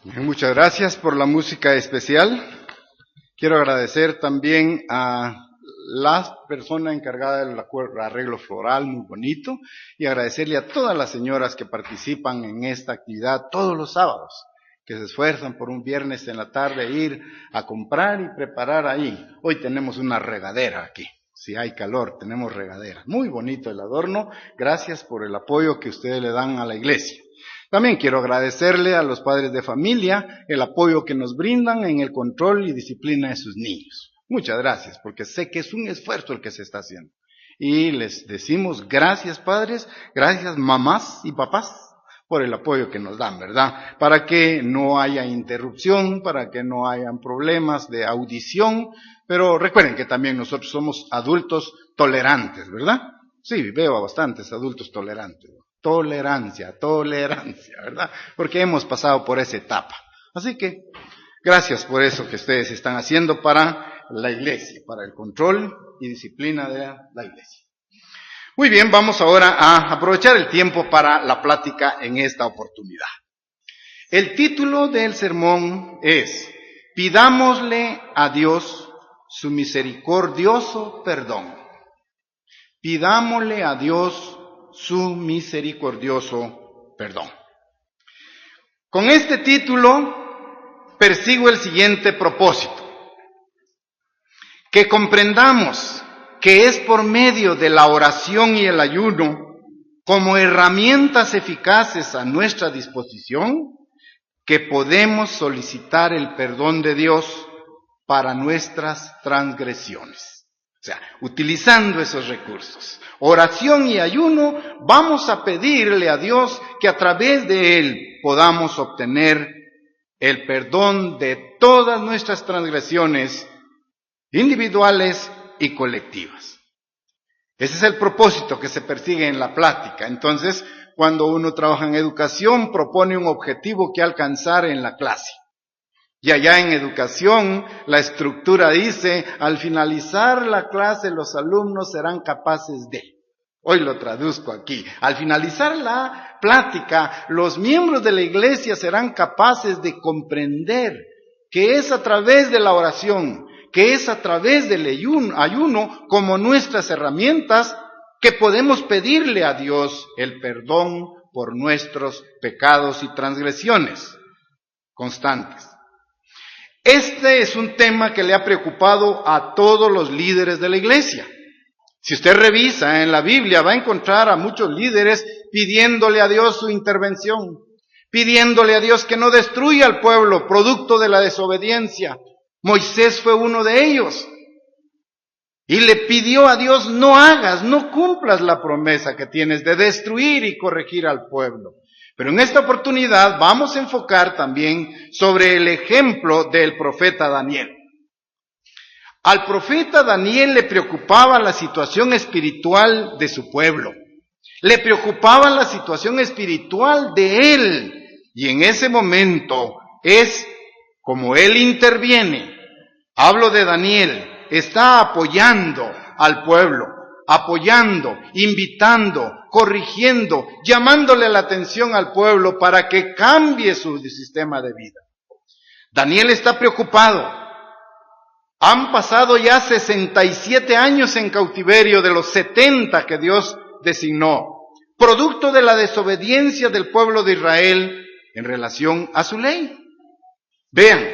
Muchas gracias por la música especial. Quiero agradecer también a la persona encargada del arreglo floral, muy bonito, y agradecerle a todas las señoras que participan en esta actividad todos los sábados, que se esfuerzan por un viernes en la tarde ir a comprar y preparar ahí. Hoy tenemos una regadera aquí. Si hay calor, tenemos regadera. Muy bonito el adorno. Gracias por el apoyo que ustedes le dan a la iglesia. También quiero agradecerle a los padres de familia el apoyo que nos brindan en el control y disciplina de sus niños. Muchas gracias, porque sé que es un esfuerzo el que se está haciendo. Y les decimos gracias padres, gracias mamás y papás por el apoyo que nos dan, ¿verdad? Para que no haya interrupción, para que no hayan problemas de audición, pero recuerden que también nosotros somos adultos tolerantes, ¿verdad? Sí, veo a bastantes adultos tolerantes. Tolerancia, ¿verdad? Porque hemos pasado por esa etapa. Así que, gracias por eso que ustedes están haciendo para la iglesia, para el control y disciplina de la iglesia. Muy bien, vamos ahora a aprovechar el tiempo para la plática en esta oportunidad. El título del sermón es: Pidámosle a Dios su misericordioso perdón. Pidámosle a Dios su misericordioso perdón. Con este título persigo el siguiente propósito: que comprendamos que es por medio de la oración y el ayuno, como herramientas eficaces a nuestra disposición, que podemos solicitar el perdón de Dios para nuestras transgresiones. O sea, utilizando esos recursos, oración y ayuno, vamos a pedirle a Dios que a través de Él podamos obtener el perdón de todas nuestras transgresiones individuales y colectivas. Ese es el propósito que se persigue en la plática. Entonces, cuando uno trabaja en educación, propone un objetivo que alcanzar en la clase. Y allá en educación, la estructura dice: al finalizar la clase, los alumnos serán capaces de. Hoy lo traduzco aquí. Al finalizar la plática, los miembros de la iglesia serán capaces de comprender que es a través de la oración, que es a través del ayuno, como nuestras herramientas, que podemos pedirle a Dios el perdón por nuestros pecados y transgresiones constantes. Este es un tema que le ha preocupado a todos los líderes de la iglesia. Si usted revisa en la Biblia, va a encontrar a muchos líderes pidiéndole a Dios su intervención, pidiéndole a Dios que no destruya al pueblo producto de la desobediencia. Moisés fue uno de ellos. Y le pidió a Dios: no cumplas la promesa que tienes de destruir y corregir al pueblo. Pero en esta oportunidad vamos a enfocar también sobre el ejemplo del profeta Daniel. Al profeta Daniel le preocupaba la situación espiritual de su pueblo. Le preocupaba la situación espiritual de él. Y en ese momento es como él interviene. Hablo de Daniel, está apoyando al pueblo, apoyando, invitando, corrigiendo, llamándole la atención al pueblo para que cambie su sistema de vida. Daniel está preocupado. Han pasado ya 67 años en cautiverio de los 70 que Dios designó, producto de la desobediencia del pueblo de Israel en relación a su ley. Vean,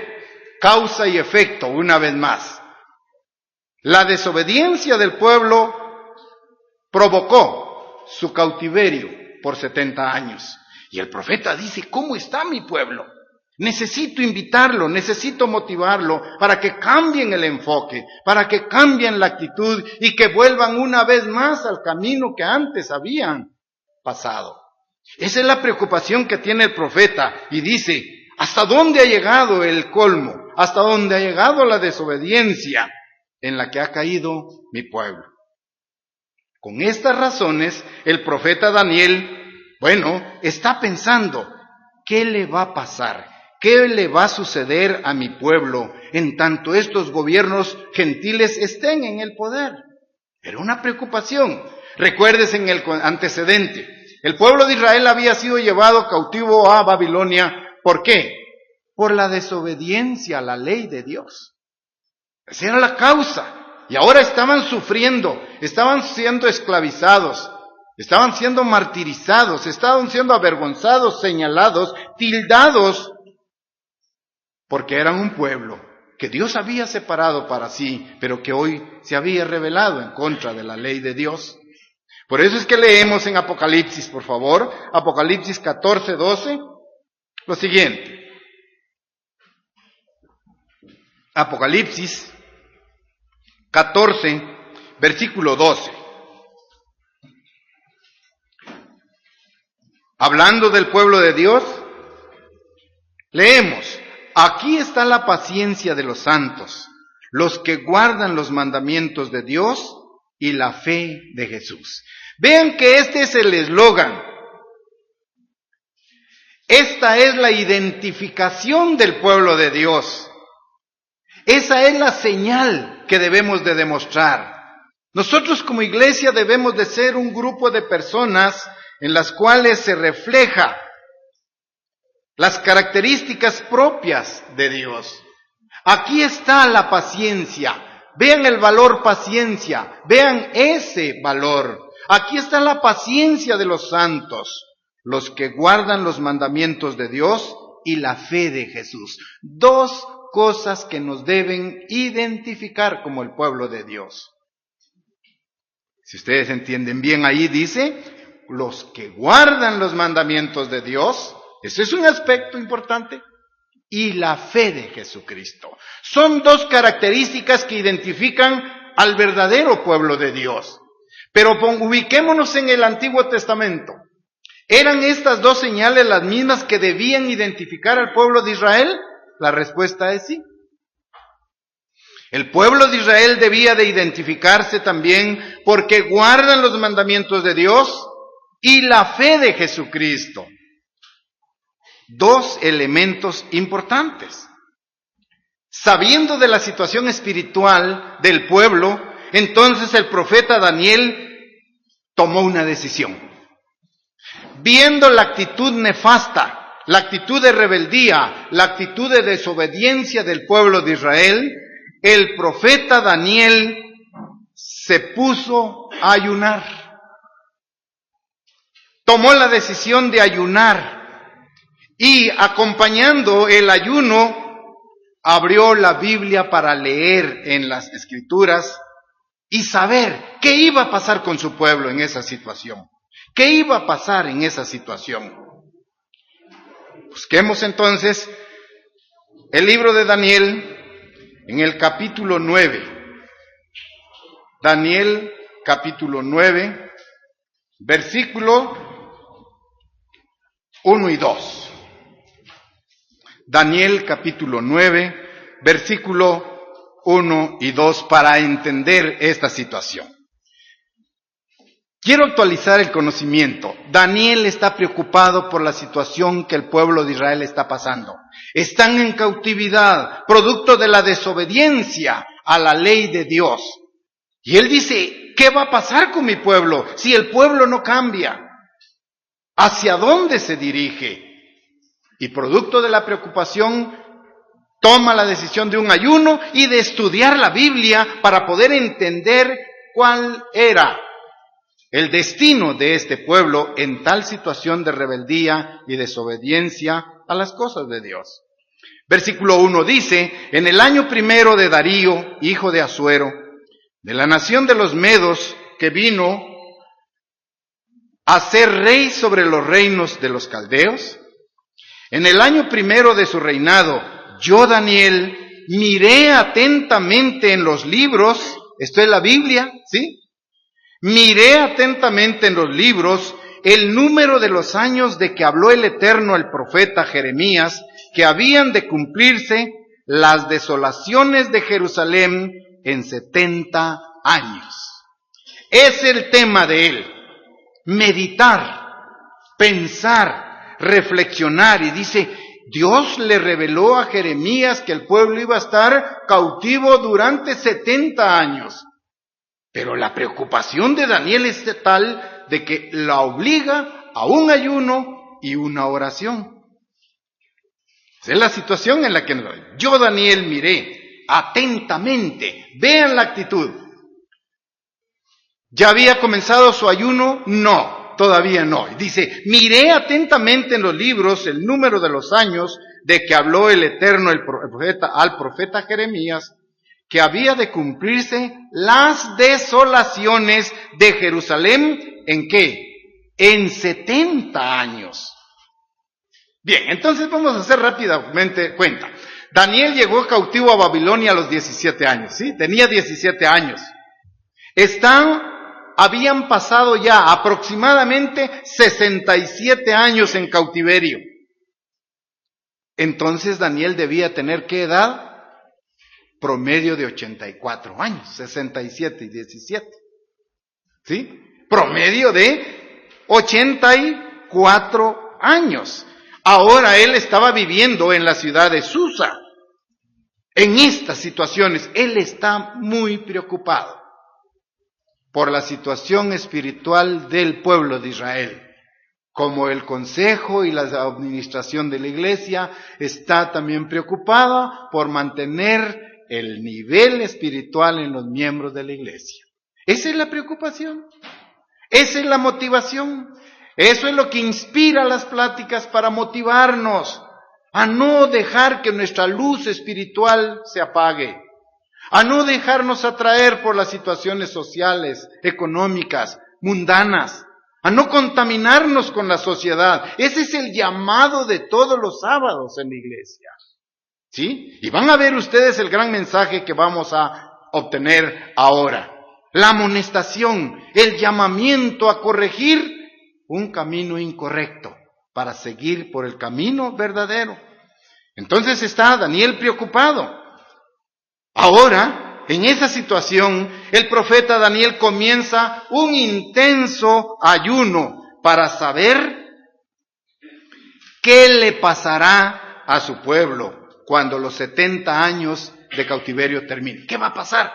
causa y efecto una vez más. La desobediencia del pueblo provocó su cautiverio por 70 años. Y el profeta dice: ¿cómo está mi pueblo? Necesito invitarlo, necesito motivarlo para que cambien el enfoque, para que cambien la actitud y que vuelvan una vez más al camino que antes habían pasado. Esa es la preocupación que tiene el profeta y dice: ¿hasta dónde ha llegado el colmo? ¿Hasta dónde ha llegado la desobediencia en la que ha caído mi pueblo? Con estas razones, el profeta Daniel, está pensando: ¿qué le va a pasar? ¿Qué le va a suceder a mi pueblo en tanto estos gobiernos gentiles estén en el poder? Era una preocupación. Recuérdese en el antecedente. El pueblo de Israel había sido llevado cautivo a Babilonia. ¿Por qué? por la desobediencia a la ley de Dios. Esa era la causa. Y ahora estaban sufriendo, estaban siendo esclavizados, estaban siendo martirizados, estaban siendo avergonzados, señalados, tildados, porque eran un pueblo que Dios había separado para sí, pero que hoy se había rebelado en contra de la ley de Dios. Por eso es que leemos en Apocalipsis, por favor, Apocalipsis 14:12, lo siguiente. Apocalipsis 14, versículo 12. Hablando del pueblo de Dios, leemos: aquí está la paciencia de los santos, los que guardan los mandamientos de Dios y la fe de Jesús. Vean que este es el eslogan. Esta es la identificación del pueblo de Dios. Esa es la señal que debemos de demostrar. Nosotros como iglesia debemos de ser un grupo de personas en las cuales se refleja las características propias de Dios. Aquí está la paciencia. Vean el valor paciencia. Vean ese valor. Aquí está la paciencia de los santos, los que guardan los mandamientos de Dios y la fe de Jesús. Dos cosas que nos deben identificar como el pueblo de Dios. Si ustedes entienden bien, ahí dice, los que guardan los mandamientos de Dios, ese es un aspecto importante, y la fe de Jesucristo. Son dos características que identifican al verdadero pueblo de Dios. Pero ubiquémonos en el Antiguo Testamento. ¿Eran estas dos señales las mismas que debían identificar al pueblo de Israel? La respuesta es sí. El pueblo de Israel debía de identificarse también porque guardan los mandamientos de Dios y la fe de Jesucristo. Dos elementos importantes. Sabiendo de la situación espiritual del pueblo, entonces el profeta Daniel tomó una decisión. Viendo la actitud nefasta, la actitud de rebeldía, la actitud de desobediencia del pueblo de Israel, el profeta Daniel se puso a ayunar. Tomó la decisión de ayunar y acompañando el ayuno, abrió la Biblia para leer en las Escrituras y saber qué iba a pasar con su pueblo en esa situación. ¿Qué iba a pasar en esa situación? Busquemos entonces el libro de Daniel en el capítulo 9. Daniel capítulo 9, versículo 1 y 2. Daniel capítulo 9, versículo 1 y 2 para entender esta situación. Quiero actualizar el conocimiento. Daniel está preocupado por la situación que el pueblo de Israel está pasando. Están en cautividad, producto de la desobediencia a la ley de Dios. Y él dice, ¿qué va a pasar con mi pueblo si el pueblo no cambia? ¿Hacia dónde se dirige? Y producto de la preocupación, toma la decisión de un ayuno y de estudiar la Biblia para poder entender cuál era el destino de este pueblo en tal situación de rebeldía y desobediencia a las cosas de Dios. Versículo 1 dice, en el año primero de Darío, hijo de Asuero, de la nación de los Medos, que vino a ser rey sobre los reinos de los caldeos, en el año primero de su reinado, yo, Daniel, miré atentamente en los libros, esto es la Biblia, ¿sí? Miré atentamente en los libros el número de los años de que habló el Eterno al profeta Jeremías, que habían de cumplirse las desolaciones de Jerusalén en 70 años. Es el tema de él, meditar, pensar, reflexionar, y dice, Dios le reveló a Jeremías que el pueblo iba a estar cautivo durante 70 años. Pero la preocupación de Daniel es tal de que la obliga a un ayuno y una oración. Esa es la situación en la que yo, Daniel, miré atentamente. Vean la actitud. ¿Ya había comenzado su ayuno? No, todavía no. Dice, miré atentamente en los libros el número de los años de que habló el Eterno al profeta Jeremías, que había de cumplirse las desolaciones de Jerusalén, ¿en qué? En 70 años. Bien, entonces vamos a hacer rápidamente cuenta. Daniel llegó cautivo a Babilonia a los 17 años, ¿sí? Tenía 17 años. Habían pasado ya aproximadamente 67 años en cautiverio. Entonces Daniel debía tener, ¿qué edad? Promedio de 84 años, 67 y 17. ¿Sí? Promedio de 84 años. Ahora él estaba viviendo en la ciudad de Susa. En estas situaciones, él está muy preocupado por la situación espiritual del pueblo de Israel. Como el consejo y la administración de la iglesia está también preocupada por mantener el nivel espiritual en los miembros de la iglesia. Esa es la preocupación. Esa es la motivación. Eso es lo que inspira las pláticas para motivarnos a no dejar que nuestra luz espiritual se apague, a no dejarnos atraer por las situaciones sociales, económicas, mundanas, a no contaminarnos con la sociedad. Ese es el llamado de todos los sábados en la iglesia. ¿Sí? Y van a ver ustedes el gran mensaje que vamos a obtener ahora. La amonestación, el llamamiento a corregir un camino incorrecto para seguir por el camino verdadero. Entonces está Daniel preocupado. Ahora, en esa situación, el profeta Daniel comienza un intenso ayuno para saber qué le pasará a su pueblo cuando los 70 años de cautiverio terminen. ¿Qué va a pasar?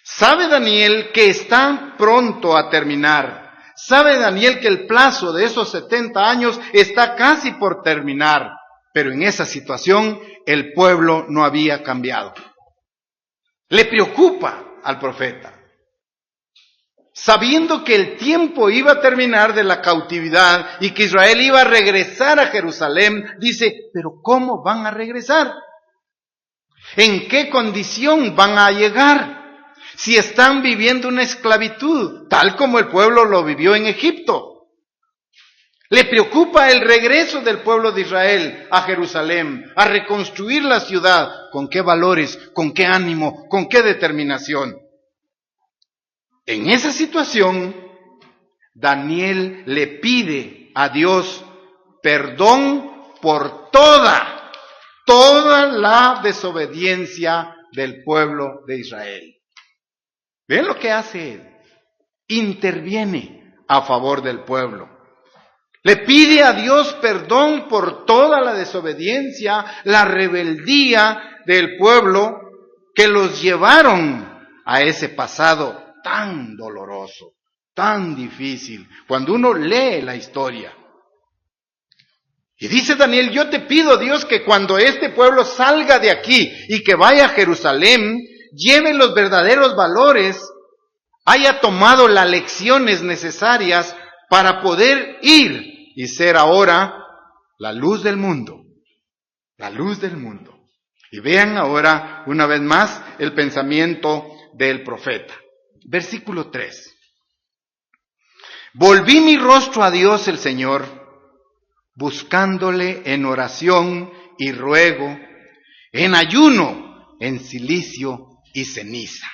Sabe Daniel que está pronto a terminar. Sabe Daniel que el plazo de esos 70 años está casi por terminar. Pero en esa situación el pueblo no había cambiado. Le preocupa al profeta. Sabiendo que el tiempo iba a terminar de la cautividad y que Israel iba a regresar a Jerusalén, dice, pero ¿cómo van a regresar? ¿En qué condición van a llegar? Si están viviendo una esclavitud, tal como el pueblo lo vivió en Egipto. Le preocupa el regreso del pueblo de Israel a Jerusalén, a reconstruir la ciudad. ¿Con qué valores? ¿Con qué ánimo? ¿Con qué determinación? En esa situación, Daniel le pide a Dios perdón por toda la desobediencia del pueblo de Israel. ¿Ven lo que hace él? Interviene a favor del pueblo. Le pide a Dios perdón por toda la desobediencia, la rebeldía del pueblo que los llevaron a ese pasado tan doloroso, tan difícil, cuando uno lee la historia. Y dice Daniel, yo te pido, Dios, que cuando este pueblo salga de aquí y que vaya a Jerusalén, lleve los verdaderos valores, haya tomado las lecciones necesarias para poder ir y ser ahora la luz del mundo. La luz del mundo. Y vean ahora una vez más el pensamiento del profeta. Versículo 3. Volví mi rostro a Dios el Señor, buscándole en oración y ruego, en ayuno, en cilicio y ceniza.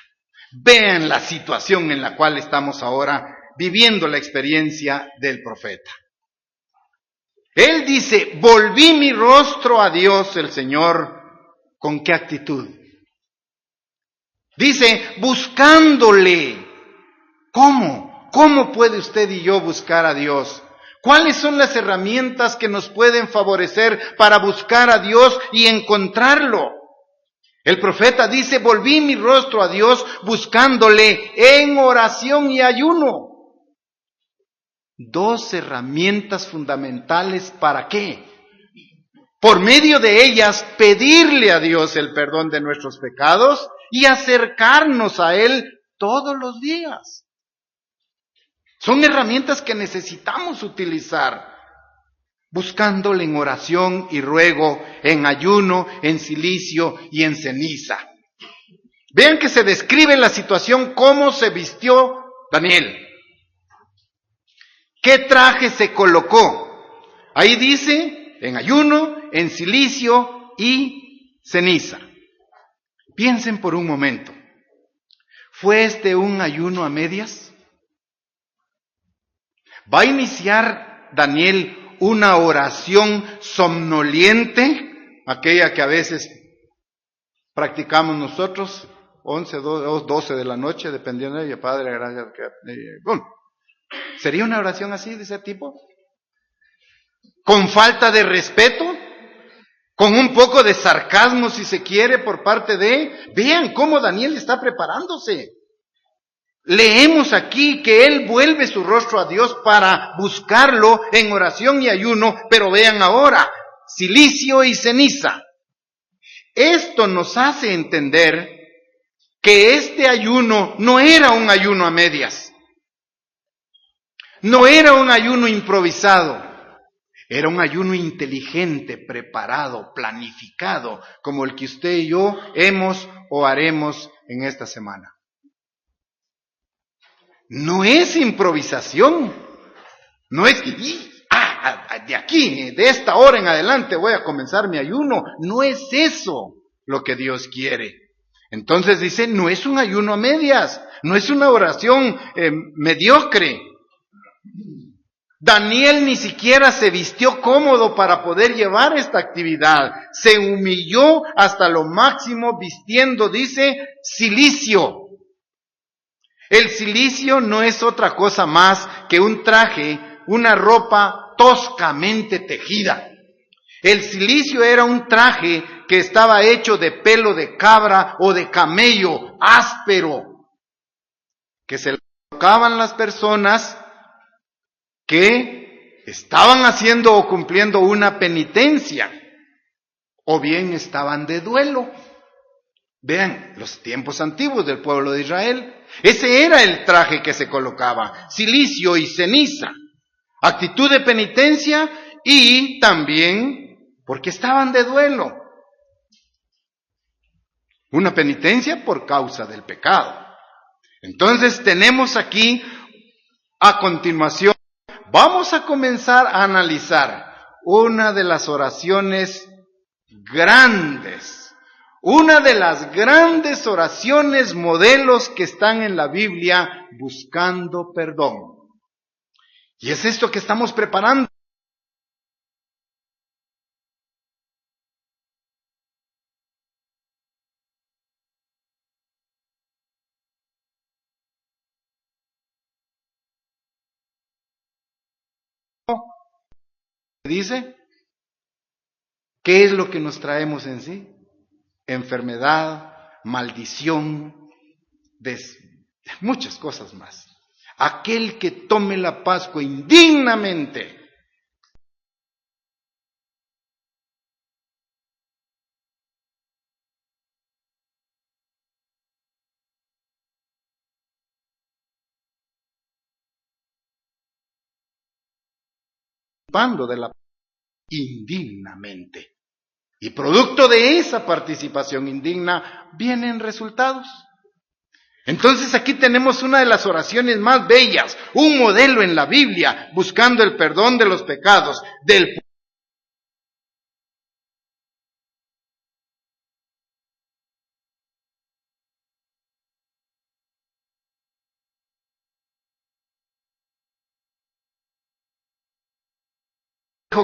Vean la situación en la cual estamos ahora viviendo la experiencia del profeta. Él dice, volví mi rostro a Dios el Señor. ¿Con qué actitud? Dice, buscándole. ¿Cómo? ¿Cómo puede usted y yo buscar a Dios? ¿Cuáles son las herramientas que nos pueden favorecer para buscar a Dios y encontrarlo? El profeta dice, volví mi rostro a Dios buscándole en oración y ayuno. Dos herramientas fundamentales, ¿para qué? por medio de ellas pedirle a Dios el perdón de nuestros pecados y acercarnos a Él todos los días. Son herramientas que necesitamos utilizar, buscándole en oración y ruego, en ayuno, en cilicio y en ceniza. Vean que se describe la situación, cómo se vistió Daniel. ¿Qué traje se colocó? Ahí dice, en ayuno, en cilicio y ceniza. Piensen por un momento, ¿fue este un ayuno a medias? ¿Va a iniciar Daniel una oración somnoliente, aquella que a veces practicamos nosotros, 11, 12 de la noche, dependiendo de ella, Padre, gracias. ¿Sería una oración así, de ese tipo? ¿Con falta de respeto? ¿Con un poco de sarcasmo, si se quiere, por parte de? Vean cómo Daniel está preparándose. Leemos aquí que él vuelve su rostro a Dios para buscarlo en oración y ayuno, pero vean ahora, cilicio y ceniza. Esto nos hace entender que este ayuno no era un ayuno a medias, no era un ayuno improvisado, era un ayuno inteligente, preparado, planificado, como el que usted y yo hemos o haremos en esta semana. No es improvisación, no es que de aquí, de esta hora en adelante voy a comenzar mi ayuno, no es eso lo que Dios quiere. Entonces dice, no es un ayuno a medias, no es una oración mediocre. Daniel ni siquiera se vistió cómodo para poder llevar esta actividad. Se humilló hasta lo máximo vistiendo, dice, cilicio. El cilicio no es otra cosa más que un traje, una ropa toscamente tejida. El cilicio era un traje que estaba hecho de pelo de cabra o de camello áspero, que se le colocaban las personas que estaban haciendo o cumpliendo una penitencia, o bien estaban de duelo. Vean, los tiempos antiguos del pueblo de Israel, ese era el traje que se colocaba, cilicio y ceniza, actitud de penitencia y también porque estaban de duelo. Una penitencia por causa del pecado. Entonces tenemos aquí, a continuación, vamos a comenzar a analizar una de las oraciones grandes, una de las grandes oraciones modelos que están en la Biblia buscando perdón. Y es esto que estamos preparando. Dice, ¿qué es lo que nos traemos en sí? Enfermedad, maldición, muchas cosas más. Aquel que tome la Pascua indignamente, participando de la indignamente. Y producto de esa participación indigna vienen resultados. Entonces aquí tenemos una de las oraciones más bellas, un modelo en la Biblia, buscando el perdón de los pecados del pueblo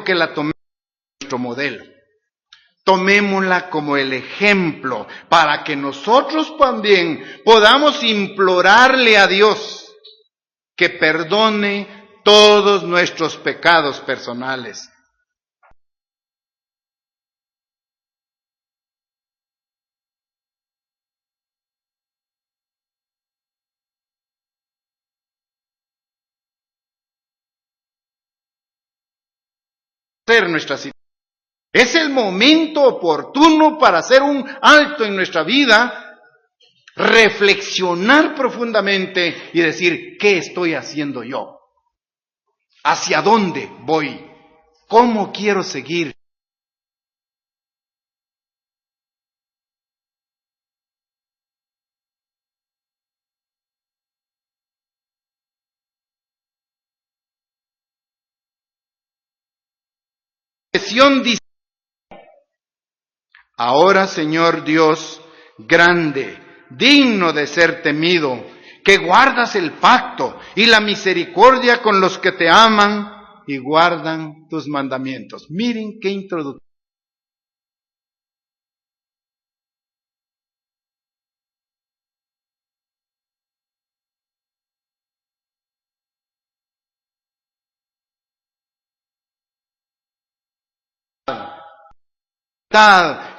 que la tomemos como nuestro modelo. Tomémosla como el ejemplo para que nosotros también podamos implorarle a Dios que perdone todos nuestros pecados personales. Nuestra situación Es el momento oportuno para hacer un alto en nuestra vida, reflexionar profundamente y decir, ¿qué estoy haciendo yo? ¿Hacia dónde voy? ¿Cómo quiero seguir? Dice, ahora, Señor Dios, grande, digno de ser temido, que guardas el pacto y la misericordia con los que te aman y guardan tus mandamientos. Miren qué introducción.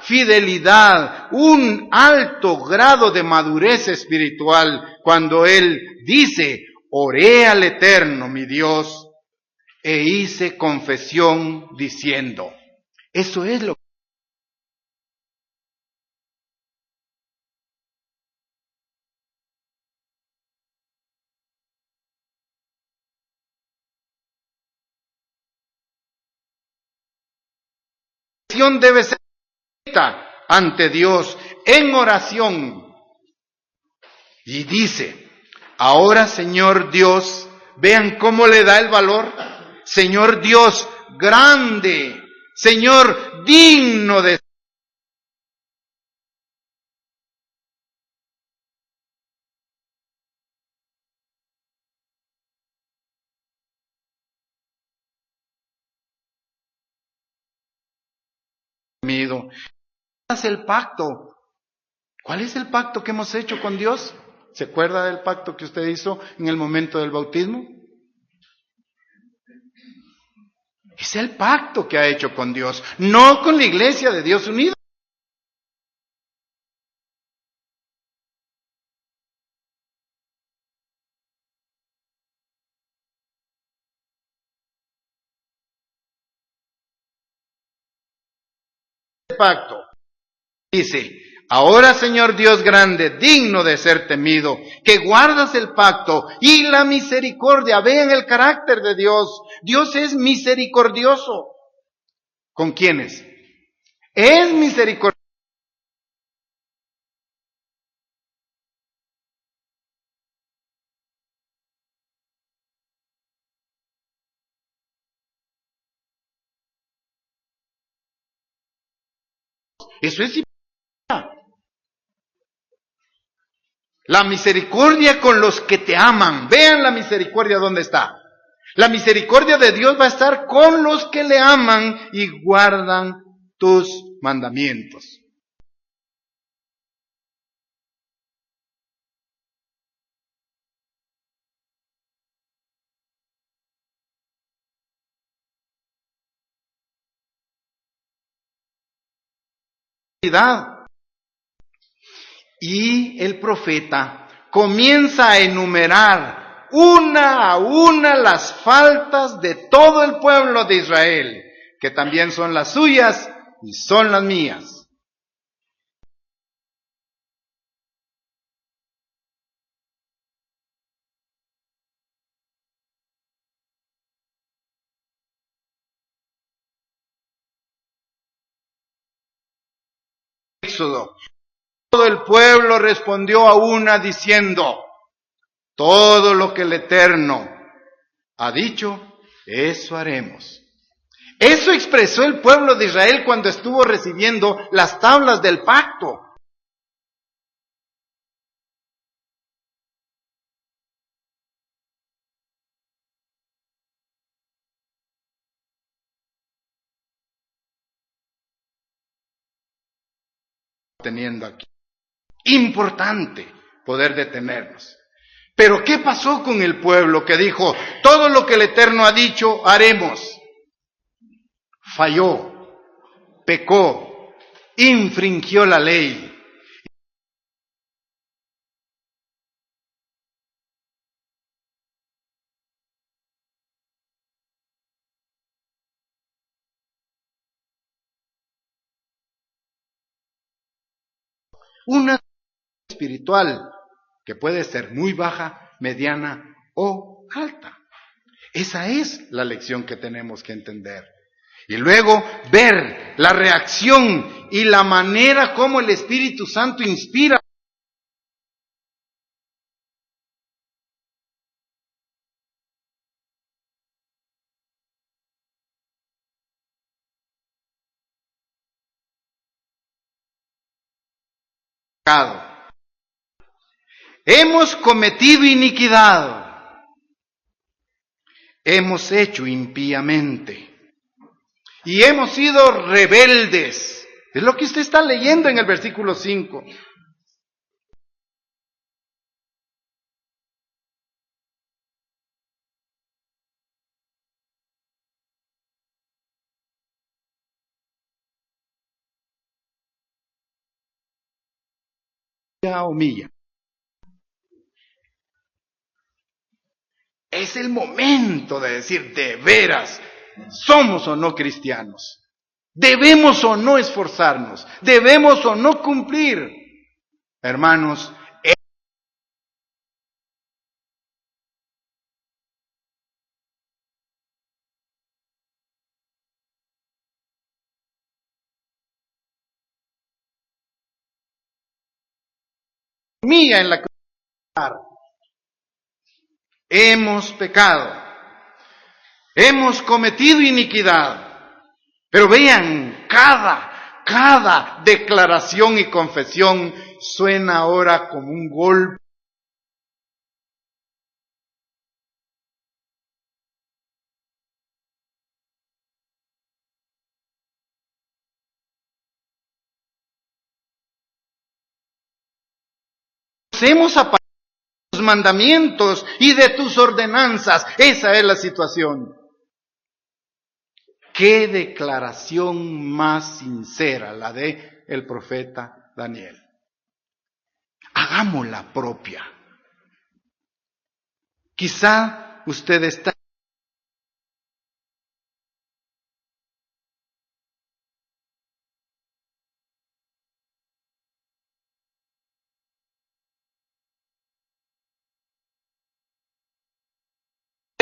Fidelidad, un alto grado de madurez espiritual cuando Él dice, oré al Eterno, mi Dios, e hice confesión diciendo. Eso es lo que debe ser ante Dios en oración. Y dice, ahora Señor Dios, vean cómo le da el valor. Señor Dios grande, Señor digno de temido. ¿Cuál es el pacto? ¿Cuál es el pacto que hemos hecho con Dios? ¿Se acuerda del pacto que usted hizo en el momento del bautismo? Es el pacto que ha hecho con Dios, no con la iglesia de Dios unida. El pacto dice, ahora Señor Dios grande, digno de ser temido, que guardas el pacto y la misericordia. Vean el carácter de Dios. Dios es misericordioso. ¿Con quiénes? Es misericordioso. Eso es la misericordia con los que te aman. Vean la misericordia dónde está. La misericordia de Dios va a estar con los que le aman y guardan tus mandamientos. Y el profeta comienza a enumerar una a una las faltas de todo el pueblo de Israel, que también son las suyas y son las mías. Éxodo. Todo el pueblo respondió a una diciendo, todo lo que el Eterno ha dicho, eso haremos. Eso expresó el pueblo de Israel cuando estuvo recibiendo las tablas del pacto. Teniendo aquí. Importante poder detenernos. Pero ¿qué pasó con el pueblo que dijo, todo lo que el Eterno ha dicho, haremos? Falló, pecó, infringió la ley. Una espiritual que puede ser muy baja, mediana o alta. Esa es la lección que tenemos que entender. Y luego ver la reacción y la manera como el Espíritu Santo inspira. Hemos cometido iniquidad, hemos hecho impíamente y hemos sido rebeldes. Es lo que usted está leyendo en el versículo 5. Humilla. Es el momento de decir, de veras, ¿somos o no cristianos? ¿Debemos o no esforzarnos? ¿Debemos o no cumplir? Hermanos, mía en la cruz. Hemos pecado, hemos cometido iniquidad. Pero vean, cada declaración y confesión suena ahora como un golpe. Hemos apartado de tus mandamientos y de tus ordenanzas. Esa es la situación. Qué declaración más sincera la de el profeta Daniel. Hagámosla propia. Quizá usted está en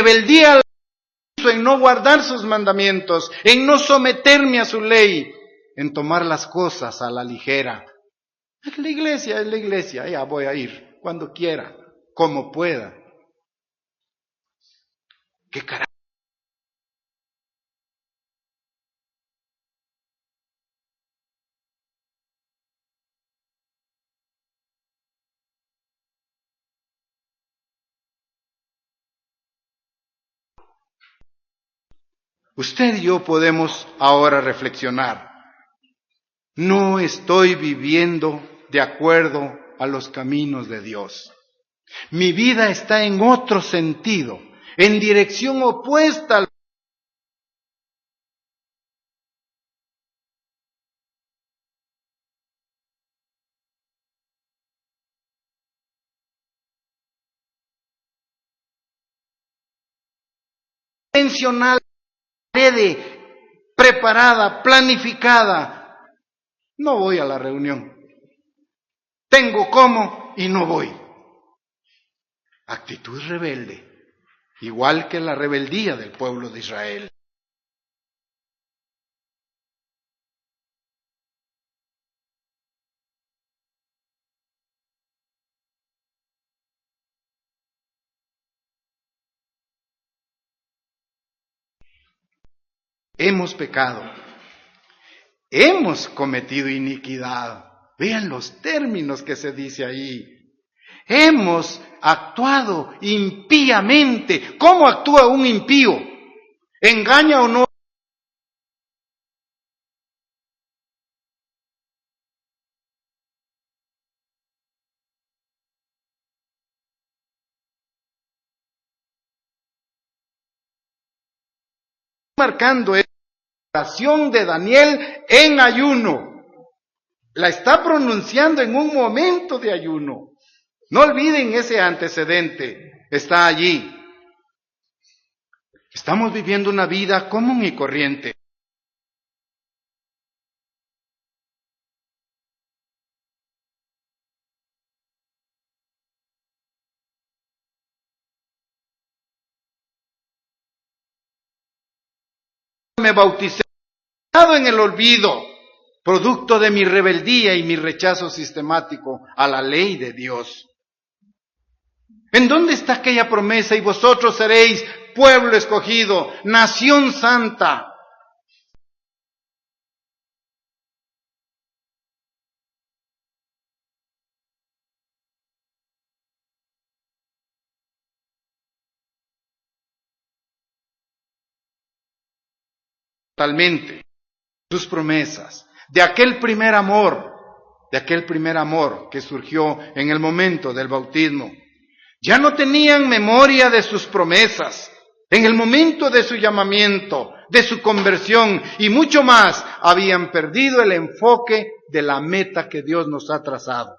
rebeldía en no guardar sus mandamientos, en no someterme a su ley, en tomar las cosas a la ligera. Es la iglesia, ya voy a ir cuando quiera, como pueda. ¿Qué carácter? Usted y yo podemos ahora reflexionar. No estoy viviendo de acuerdo a los caminos de Dios. Mi vida está en otro sentido, en dirección opuesta al convencional, preparada, planificada. No voy a la reunión. Tengo cómo y no voy. Actitud rebelde, igual que la rebeldía del pueblo de Israel. Hemos pecado, hemos cometido iniquidad. Vean los términos que se dice ahí. Hemos actuado impíamente. ¿Cómo actúa un impío? ¿Engaña o no? Marcando la oración de Daniel en ayuno. La está pronunciando en un momento de ayuno. No olviden ese antecedente. Está allí. Estamos viviendo una vida común y corriente. me bauticé en el olvido, producto de mi rebeldía y mi rechazo sistemático a la ley de Dios. ¿En dónde está aquella promesa? Y vosotros seréis pueblo escogido, nación santa. Totalmente, sus promesas, de aquel primer amor que surgió en el momento del bautismo. Ya no tenían memoria de sus promesas en el momento de su llamamiento, de su conversión y mucho más, habían perdido el enfoque de la meta que Dios nos ha trazado.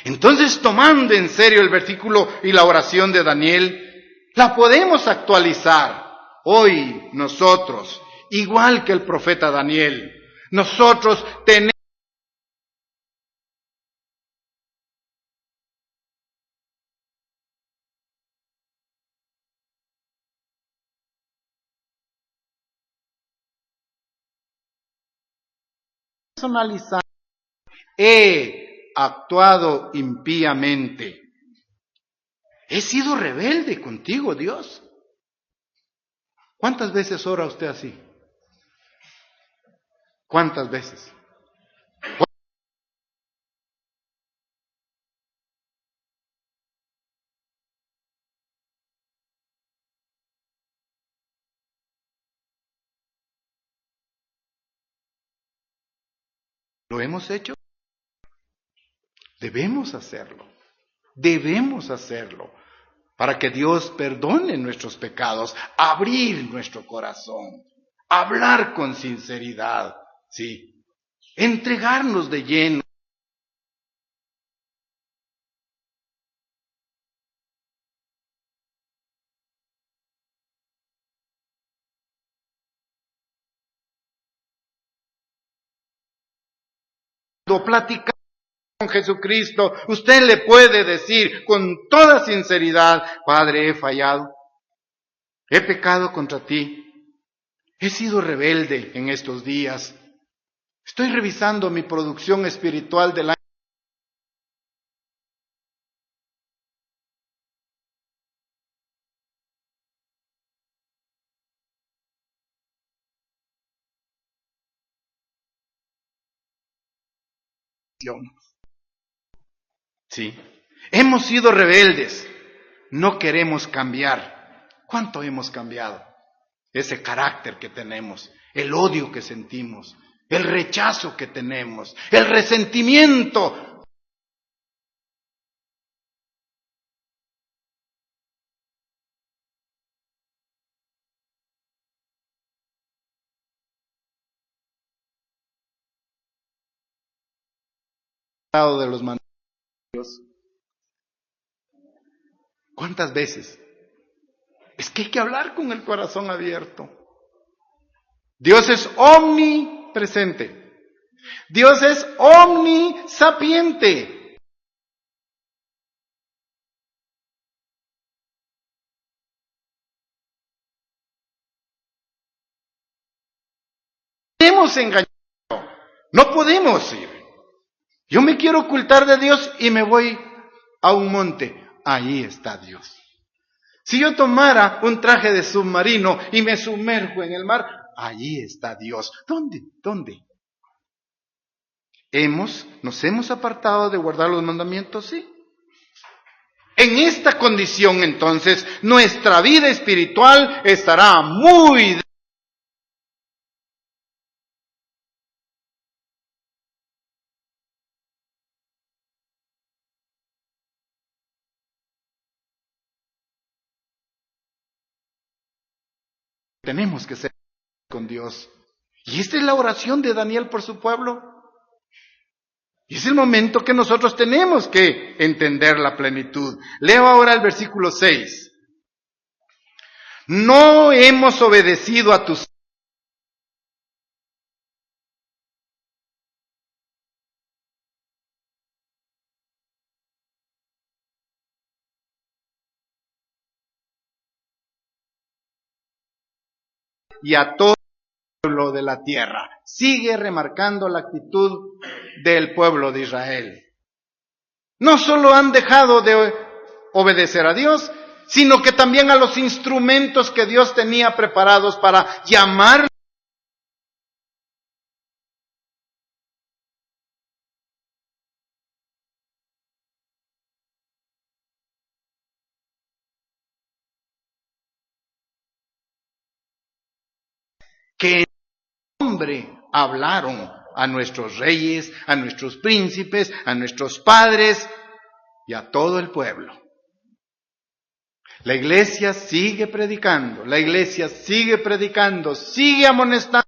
Entonces, tomando en serio el versículo y la oración de Daniel, la podemos actualizar hoy nosotros, igual que el profeta Daniel. Nosotros tenemos personalizado. He actuado impíamente. He sido rebelde contigo, Dios. ¿Cuántas veces ora usted así? ¿Cuántas veces? ¿Lo hemos hecho? Debemos hacerlo. Debemos hacerlo para que Dios perdone nuestros pecados, abrir nuestro corazón, hablar con sinceridad, sí, entregarnos de lleno. Platicar con Jesucristo, usted le puede decir con toda sinceridad: Padre, he fallado, he pecado contra ti, he sido rebelde en estos días, estoy revisando mi producción espiritual del año. Sí, hemos sido rebeldes, no queremos cambiar. ¿Cuánto hemos cambiado? Ese carácter que tenemos, el odio que sentimos, el rechazo que tenemos, el resentimiento. De los mandamientos. ¿Cuántas veces? Es que hay que hablar con el corazón abierto. Dios es omnipresente. Dios es omnisapiente. Podemos engañar, no podemos ir. Yo me quiero ocultar de Dios y me voy a un monte. Ahí está Dios. Si yo tomara un traje de submarino y me sumerjo en el mar, allí está Dios. ¿Dónde? ¿Dónde? ¿Nos hemos apartado de guardar los mandamientos? Sí. En esta condición, entonces, nuestra vida espiritual estará muy... Tenemos que ser con Dios. Y esta es la oración de Daniel por su pueblo. Y es el momento que nosotros tenemos que entender la plenitud. Leo ahora el versículo 6. No hemos obedecido a tus... y a todo el pueblo de la tierra. Sigue remarcando la actitud del pueblo de Israel. No solo han dejado de obedecer a Dios, sino que también a los instrumentos que Dios tenía preparados para llamar. Que en nombre hablaron a nuestros reyes, a nuestros príncipes, a nuestros padres y a todo el pueblo. La iglesia sigue predicando, la iglesia sigue predicando, sigue amonestando.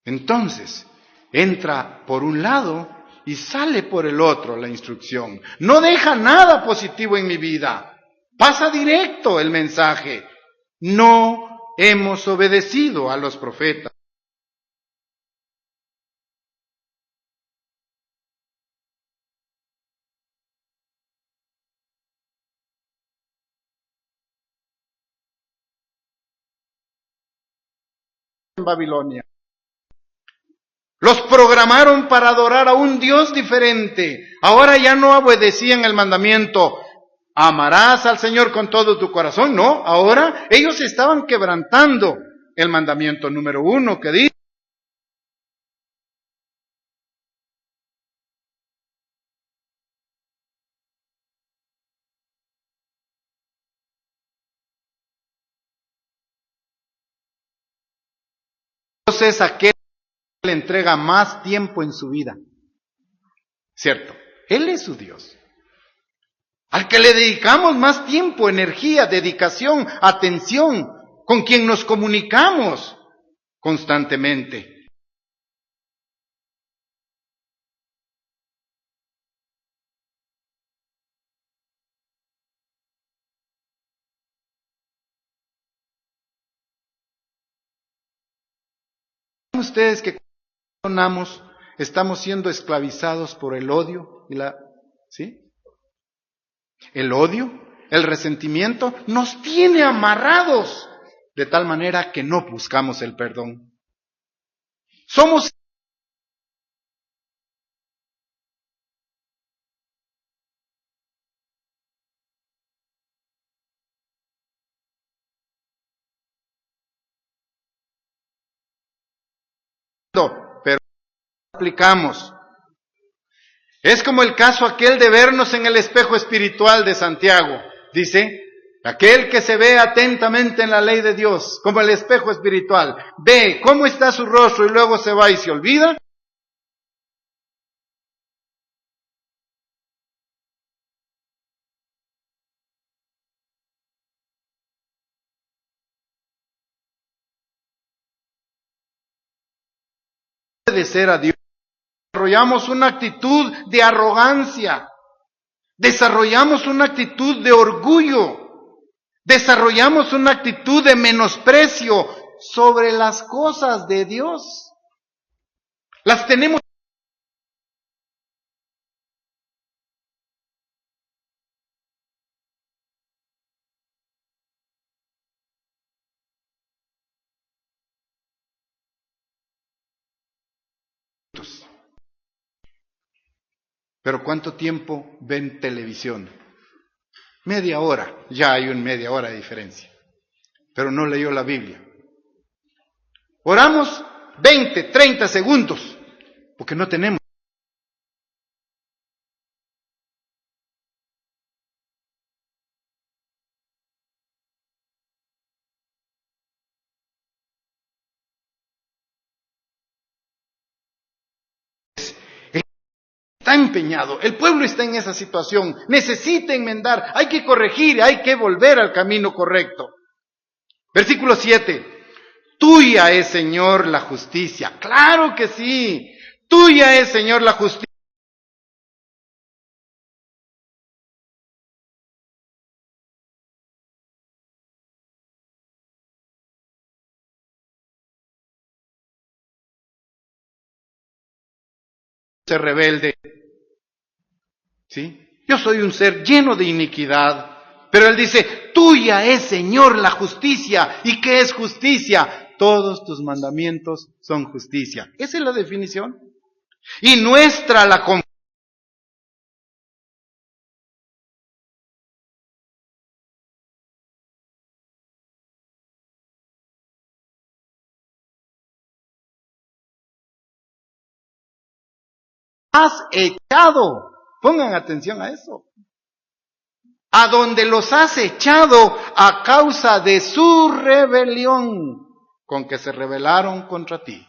Entonces, entra por un lado y sale por el otro la instrucción. No deja nada positivo en mi vida. Pasa directo el mensaje. No hemos obedecido a los profetas. En Babilonia. Los programaron para adorar a un Dios diferente. Ahora ya no obedecían el mandamiento, amarás al Señor con todo tu corazón. No, ahora ellos estaban quebrantando el mandamiento número 1 que dice: Dios es aquel que le entrega más tiempo en su vida. ¿Cierto? Él es su Dios. Al que le dedicamos más tiempo, energía, dedicación, atención, con quien nos comunicamos constantemente. ¿Saben ustedes que cuando estamos siendo esclavizados por el odio y ¿sí? El odio, el resentimiento nos tiene amarrados de tal manera que no buscamos el perdón. Somos pero no aplicamos. Es como el caso aquel de vernos en el espejo espiritual de Santiago. Dice, aquel que se ve atentamente en la ley de Dios, como el espejo espiritual, ve cómo está su rostro y luego se va y se olvida. Obedecer a Dios. Desarrollamos una actitud de arrogancia. Desarrollamos una actitud de orgullo. Desarrollamos una actitud de menosprecio sobre las cosas de Dios. Las tenemos Pero ¿cuánto tiempo ven televisión? Media hora, ya hay una media hora de diferencia. Pero no leyó la Biblia. Oramos 20, 30 segundos, porque no tenemos. Está empeñado, el pueblo está en esa situación, necesita enmendar, hay que corregir, hay que volver al camino correcto. Versículo 7. Tuya es, Señor, la justicia. Claro que sí. Tuya es, Señor, la justicia. ser rebelde. ¿Sí? Yo soy un ser lleno de iniquidad. Pero Él dice, tuya es, Señor, la justicia. ¿Y qué es justicia? Todos tus mandamientos son justicia. Esa es la definición. Y nuestra la confianza. Has echado. Pongan atención a eso. A donde los has echado a causa de su rebelión, con que se rebelaron contra ti.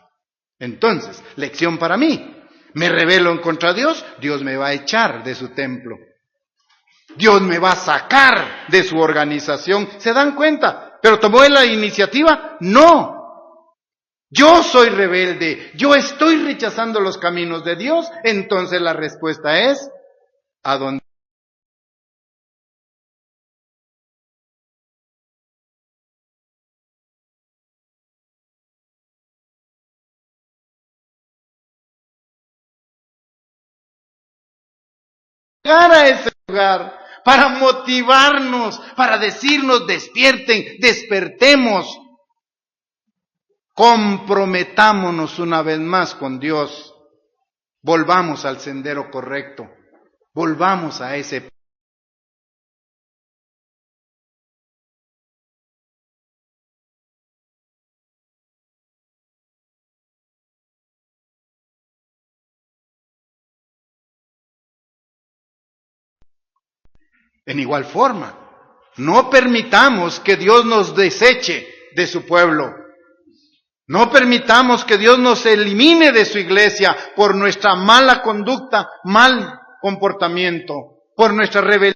Entonces, lección para mí. Me rebelo en contra de Dios, Dios me va a echar de su templo. Dios me va a sacar de su organización. ¿Se dan cuenta? ¿Pero tomó él la iniciativa? No. Yo soy rebelde, yo estoy rechazando los caminos de Dios, entonces la respuesta es, a donde llegar a ese lugar, para motivarnos, para decirnos, despierten, despertemos, comprometámonos una vez más con Dios, volvamos al sendero correcto, volvamos a ese. En igual forma, no permitamos que Dios nos deseche de su pueblo. No permitamos que Dios nos elimine de su iglesia por nuestra mala conducta, mal comportamiento, por nuestra rebelión.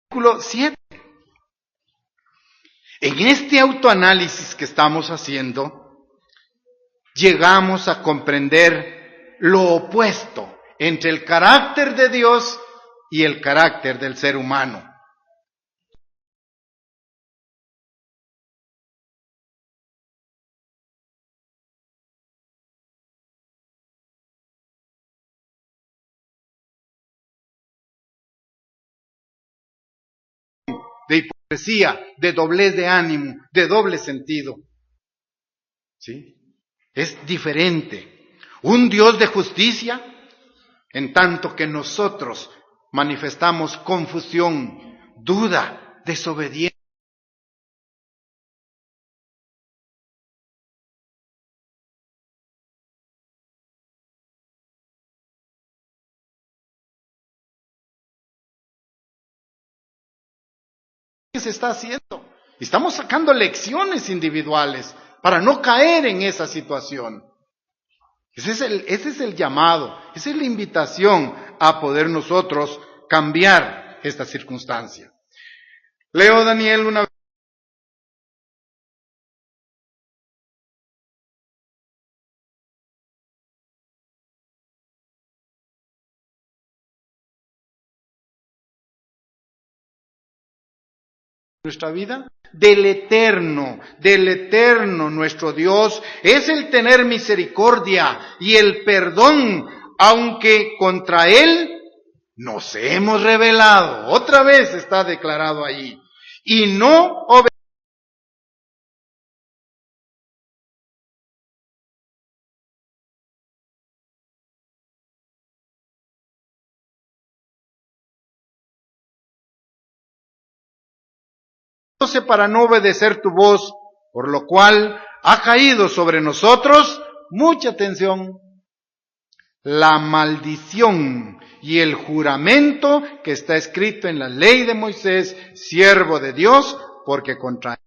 Versículo 7. En este autoanálisis que estamos haciendo, llegamos a comprender lo opuesto entre el carácter de Dios y el carácter del ser humano. De hipocresía, de doblez de ánimo, de doble sentido. ¿Sí? Es diferente. Un Dios de justicia, en tanto que nosotros manifestamos confusión, duda, desobediencia. ¿Qué se está haciendo? Estamos sacando lecciones individuales para no caer en esa situación. Ese es el llamado, esa es la invitación a poder nosotros cambiar esta circunstancia. Leo Daniel una vez. Nuestra vida del eterno nuestro Dios es el tener misericordia y el perdón, aunque contra Él nos hemos rebelado. Otra vez está declarado ahí. Y no obedecemos. Para no obedecer tu voz, por lo cual ha caído sobre nosotros, mucha atención, la maldición y el juramento que está escrito en la ley de Moisés, siervo de Dios, porque contra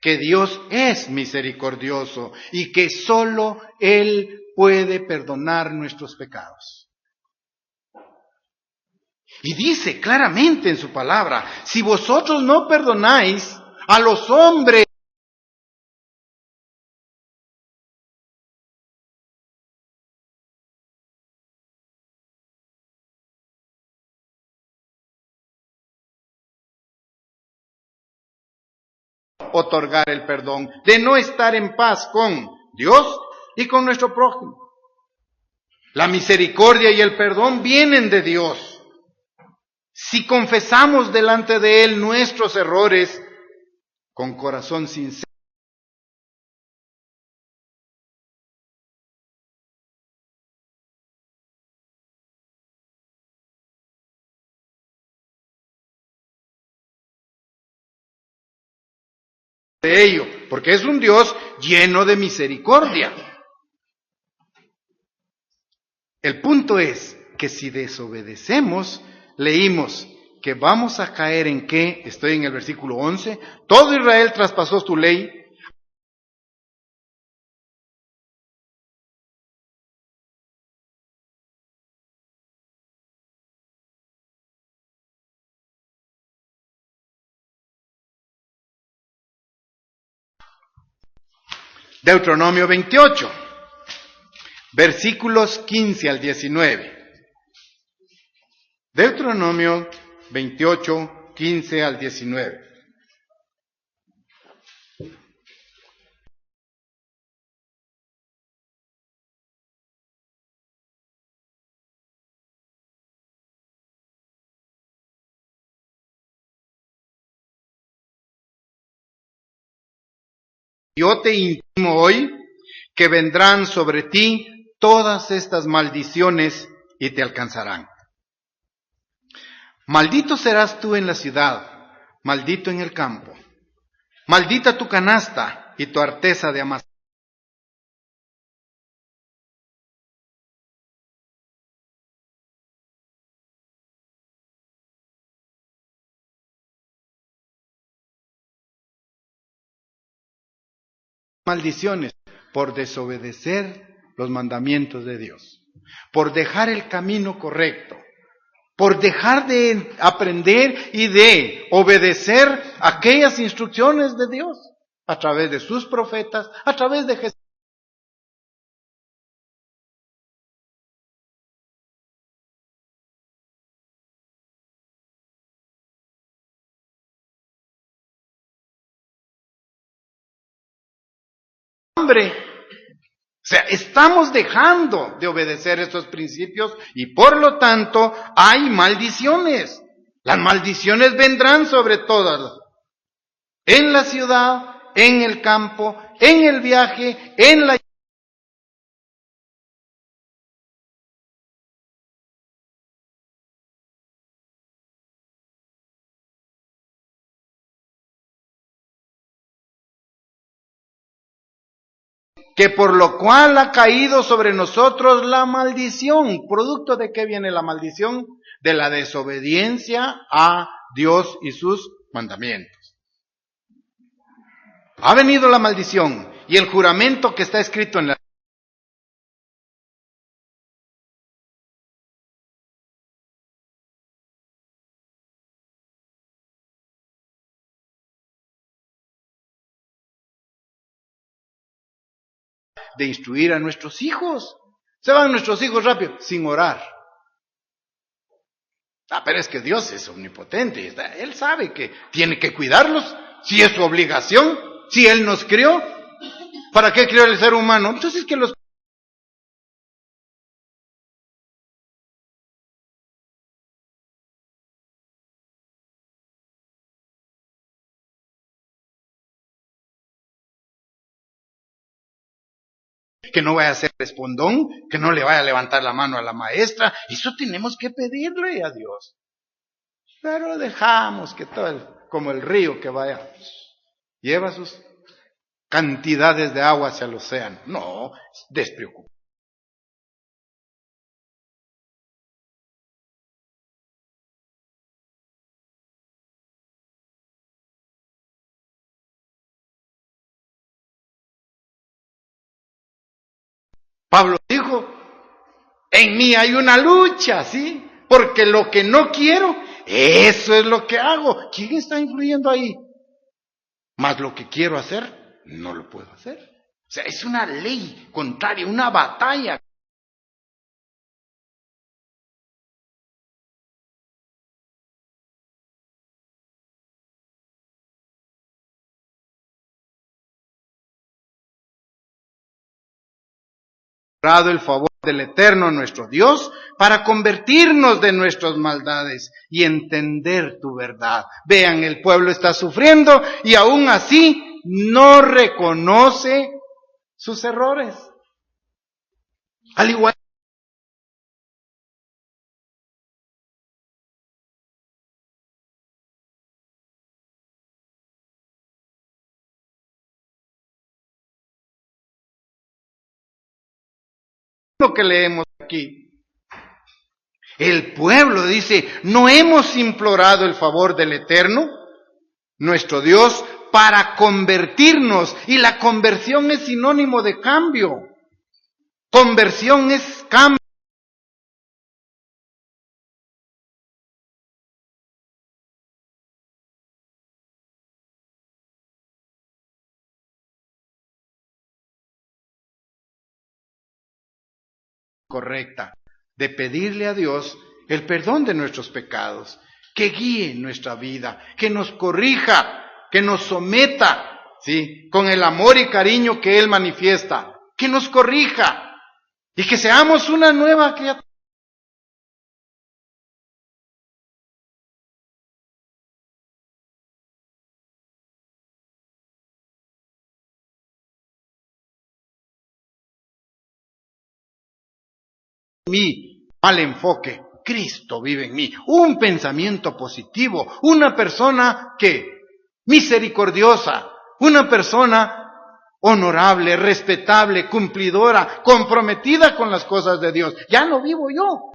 que Dios es misericordioso y que solo Él puede perdonar nuestros pecados. Y dice claramente en su palabra, si vosotros no perdonáis a los hombres, otorgar el perdón, de no estar en paz con Dios y con nuestro prójimo. La misericordia y el perdón vienen de Dios. Si confesamos delante de Él nuestros errores con corazón sincero, de ello, porque es un Dios lleno de misericordia. El punto es que si desobedecemos, leímos que vamos a caer en qué, estoy en el versículo 11, todo Israel traspasó tu ley. Deuteronomio 28, versículos 15 al 19. Deuteronomio 28, 15 al 19. Yo te intimo hoy que vendrán sobre ti todas estas maldiciones y te alcanzarán. Maldito serás tú en la ciudad, maldito en el campo. Maldita tu canasta y tu arteza de amasar. Maldiciones por desobedecer los mandamientos de Dios, por dejar el camino correcto, por dejar de aprender y de obedecer aquellas instrucciones de Dios a través de sus profetas, a través de Jesús. Hambre. O sea, estamos dejando de obedecer estos principios y por lo tanto hay maldiciones. Las maldiciones vendrán sobre todas, en la ciudad, en el campo, en el viaje, en la... que por lo cual ha caído sobre nosotros la maldición. ¿Producto de qué viene la maldición? De la desobediencia a Dios y sus mandamientos. Ha venido la maldición y el juramento que está escrito en la de instruir a nuestros hijos. Se van nuestros hijos rápido, sin orar. Pero es que Dios es omnipotente. Él sabe que tiene que cuidarlos. Si es su obligación, si Él nos crió, ¿para qué crió el ser humano? Entonces que los... que no vaya a ser respondón, que no le vaya a levantar la mano a la maestra. Eso tenemos que pedirle a Dios. Pero dejamos que todo, como el río que vaya, lleva sus cantidades de agua hacia el océano. No, despreocupado. Pablo dijo, en mí hay una lucha, ¿sí? porque lo que no quiero, eso es lo que hago. ¿Quién está influyendo ahí? Mas lo que quiero hacer, no lo puedo hacer. O sea, es una ley contraria, una batalla. El favor del Eterno nuestro Dios para convertirnos de nuestras maldades y entender tu verdad. Vean, el pueblo está sufriendo y aún así no reconoce sus errores. Al igual que lo que leemos aquí. El pueblo dice, ¿no hemos implorado el favor del Eterno, nuestro Dios, para convertirnos? Y la conversión es sinónimo de cambio. Conversión es cambio. Correcta, de pedirle a Dios el perdón de nuestros pecados, que guíe nuestra vida, que nos corrija, que nos someta, ¿sí? Con el amor y cariño que Él manifiesta, que nos corrija y que seamos una nueva criatura. Mi mal enfoque, Cristo vive en mí, un pensamiento positivo, una persona que misericordiosa, una persona honorable, respetable, cumplidora, comprometida con las cosas de Dios. Ya no vivo yo.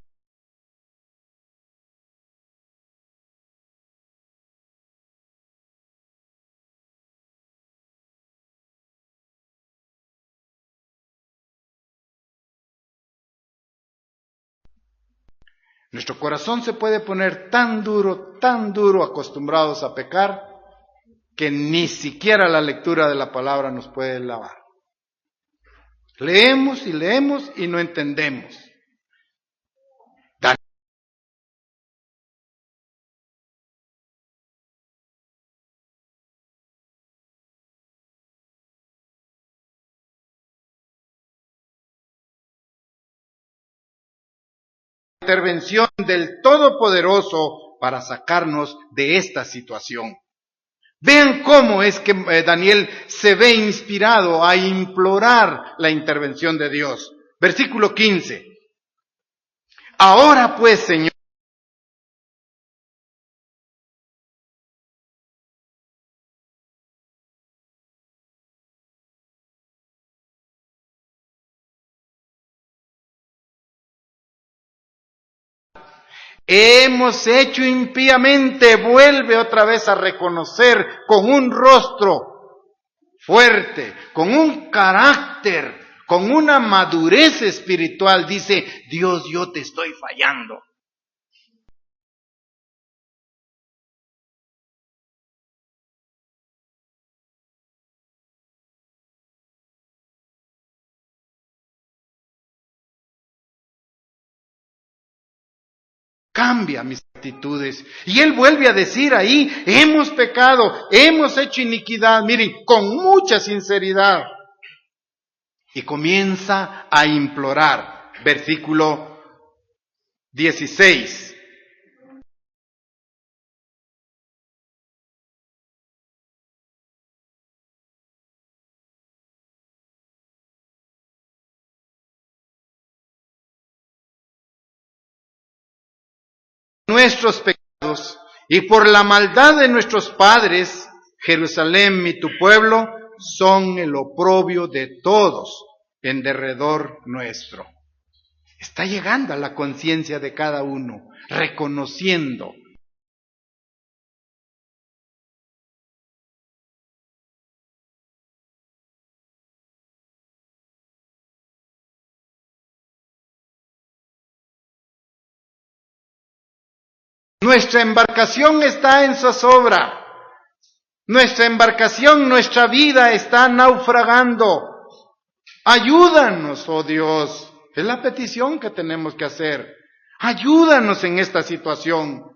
Nuestro corazón se puede poner tan duro, acostumbrados a pecar, que ni siquiera la lectura de la palabra nos puede lavar. Leemos y no entendemos. La intervención del Todopoderoso para sacarnos de esta situación. Vean cómo es que Daniel se ve inspirado a implorar la intervención de Dios. Versículo 15. Ahora pues, Señor, hemos hecho impíamente, vuelve otra vez a reconocer con un rostro fuerte, con un carácter, con una madurez espiritual, dice, Dios, yo te estoy fallando. Cambia mis actitudes. Y él vuelve a decir ahí, hemos pecado, hemos hecho iniquidad, miren, con mucha sinceridad. Y comienza a implorar. Versículo 16. Nuestros pecados y por la maldad de nuestros padres, Jerusalén y tu pueblo son el oprobio de todos en derredor nuestro. Está llegando a la conciencia de cada uno, reconociendo Nuestra embarcación está en zozobra. Nuestra embarcación, nuestra vida está naufragando. Ayúdanos, oh Dios. Es la petición que tenemos que hacer. Ayúdanos en esta situación.